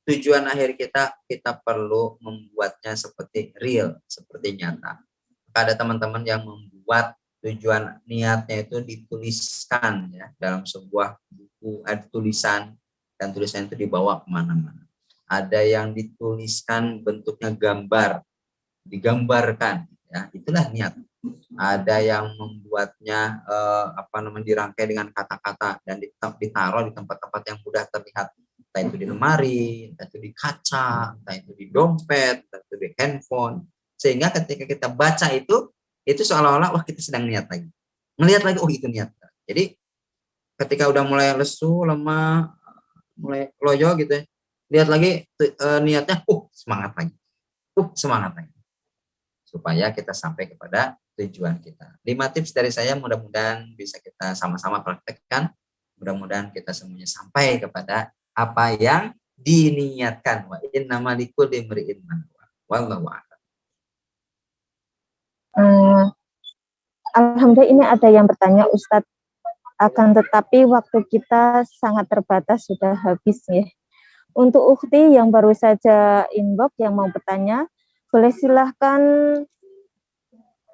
tujuan akhir kita perlu membuatnya seperti real, seperti nyata. Maka ada teman-teman yang membuat tujuan niatnya itu dituliskan ya dalam sebuah buku, ada tulisan, dan tulisan itu dibawa kemana-mana. Ada yang dituliskan bentuknya gambar, digambarkan, ya itulah niat. Ada yang membuatnya dirangkai dengan kata-kata dan ditaruh di tempat-tempat yang mudah terlihat, entah itu di lemari, entah itu di kaca, entah itu di dompet, entah itu di handphone, sehingga ketika kita baca itu seolah-olah wah kita sedang niat lagi, melihat lagi, oh itu niat. Jadi ketika udah mulai lesu, lemah, mulai loyo gitu ya, lihat lagi niatnya, semangat lagi, supaya kita sampai kepada tujuan kita. 5 tips dari saya, mudah-mudahan bisa kita sama-sama praktekkan. Mudah-mudahan kita semuanya sampai kepada apa yang diniatkan. Wa innama likulli imri'in ma nawa. Wallahu a'lam. Alhamdulillah ini ada yang bertanya, Ustadz, akan tetapi waktu kita sangat terbatas, sudah habis ya. Untuk ukhti yang baru saja inbox yang mau bertanya, boleh silahkan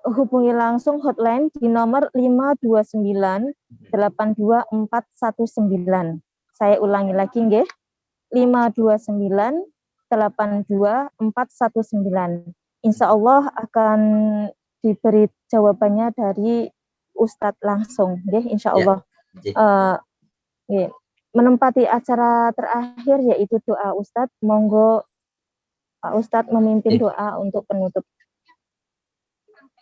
hubungi langsung hotline di nomor 529 82419. Saya ulangi lagi nggih. 529 82419. Insya Allah akan diberi jawabannya dari Ustadz langsung nggih, insya Allah. Menempati acara terakhir yaitu doa Ustadz, monggo Pak Ustadz memimpin doa untuk penutup.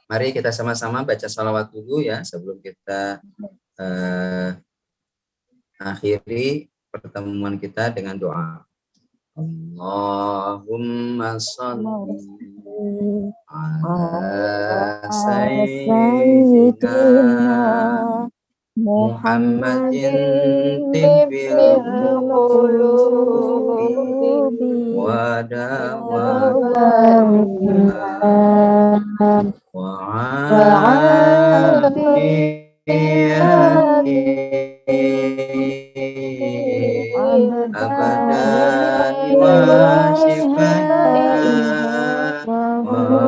Mari kita sama-sama baca salawat dulu ya sebelum kita akhiri pertemuan kita dengan doa. Allahumma shalli ala sayyidina Muhammadin tibbil qulubi wa dawamiha abadani wa syifaiha wa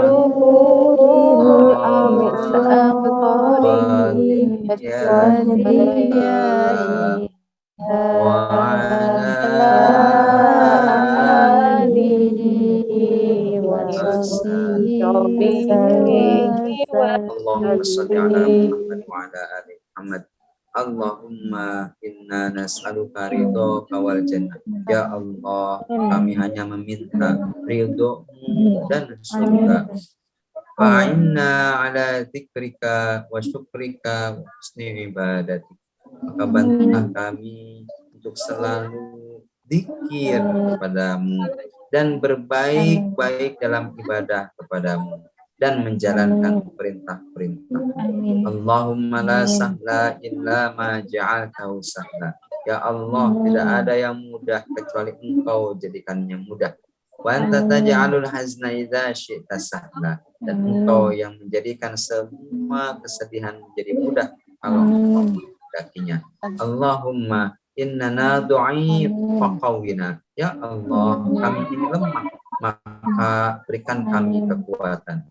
nurul absari wa ala alihi wa Allahumma shalli ala Muhammad wa ala ali Muhammad. Allahumma inna nas'aluka ridhoka wal jannah. Ya Allah, kami hanya meminta ridho-Mu dan surga. Fa'inna ala dzikrika wa syukrika wa husni ibadatik. Maka bantulah kami untuk selalu zikir kepadamu, dan berbaik-baik dalam ibadah kepadamu, dan menjalankan perintah-perintah. Allahumma la sahla illa ma ja'altahu sahla. Ya Allah, tidak ada yang mudah kecuali Engkau jadikannya mudah. Wa anta taj'alul hazna idza syi'ta sahla. Dan Engkau yang menjadikan semua kesedihan menjadi mudah kalau Engkau menghendakinya. Allahumma innana du'if faqawwina. Ya Allah, kami ini lemah, maka berikan kami kekuatan.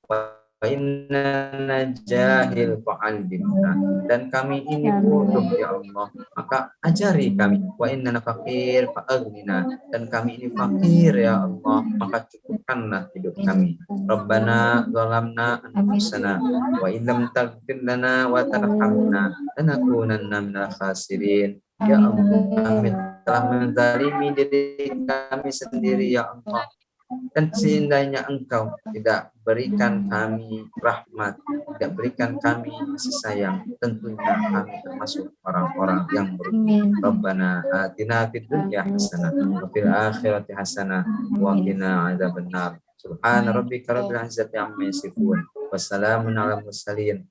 Wa innana jahil fa'allimna. Dan kami ini bodoh ya Allah, maka ajari kami. Wa innana faqir fa'aghnina. Dan kami ini fakir ya Allah, maka cukupkanlah hidup kami. Rabbana zalamna anfusana wa illam taghfir lana wa tarhamna lanakunanna minal khasirin. Ya Allah, kami telah menzalimi diri kami sendiri ya Allah. Dan seandainya Engkau tidak berikan kami rahmat, tidak berikan kami kasih sayang, tentunya kami termasuk orang-orang yang merugi. Rabbana atina fid dunya hasanah wa fil akhirati hasanah wa qina adzabannar. Subhana rabbika rabbil izzati amma yasifun. Wassalamun ala mursalin.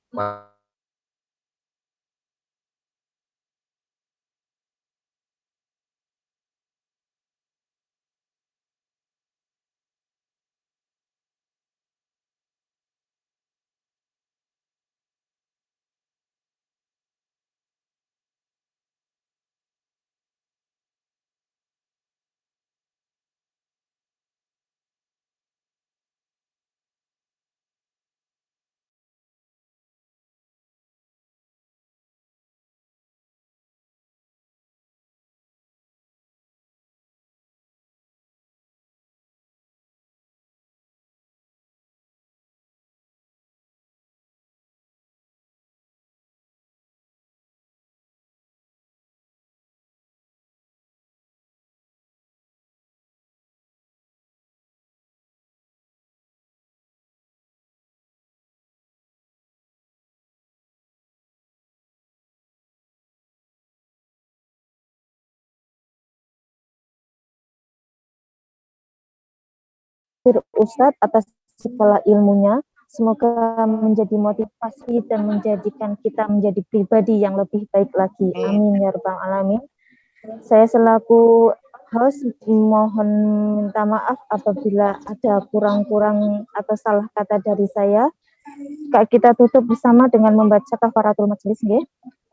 Ustadz atas segala ilmunya. Semoga menjadi motivasi dan menjadikan kita menjadi pribadi yang lebih baik lagi. Amin ya rabbal alamin. Saya selaku host mohon minta maaf apabila ada kurang-kurang atau salah kata dari saya. Kita tutup bersama dengan membaca kafaratul majelis nggih.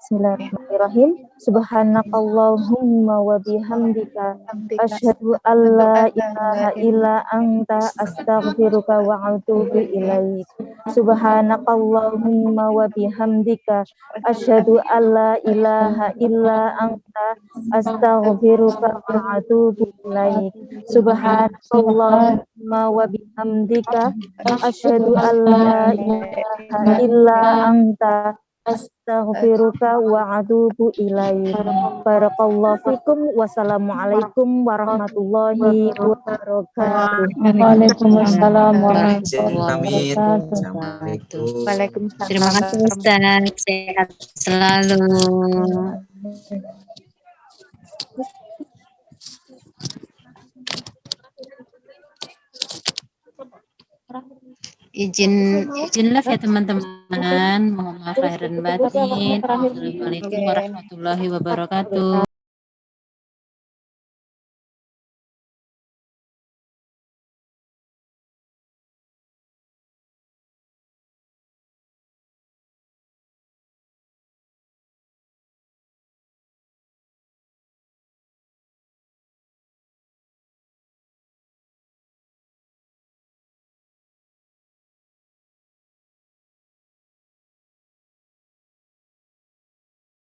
Bismillahirrahmanirrahim. Subhanakallahumma wa bihamdika asyhadu an la ilaha illa anta astaghfiruka wa atubu ilaik. Subhanakallahumma wa bihamdika asyhadu an la ilaha illa anta astaghfiruka wa atubu ilaik. Subhanakallahumma wa bihamdika asyhadu an la ilaha illa anta astaghfiruka wa atubu ilaik. Barakallahu fikum. Wassalamualaikum warahmatullahi wabarakatuh. Waalaikumsalam warahmatullahi wabarakatuh. Assalamualaikum. Waalaikumsalam. Terima kasih Ustaz. Sehat selalu. Izin live ya teman-teman. Mohon maaf lahir dan batin. Assalamualaikum warahmatullahi wabarakatuh.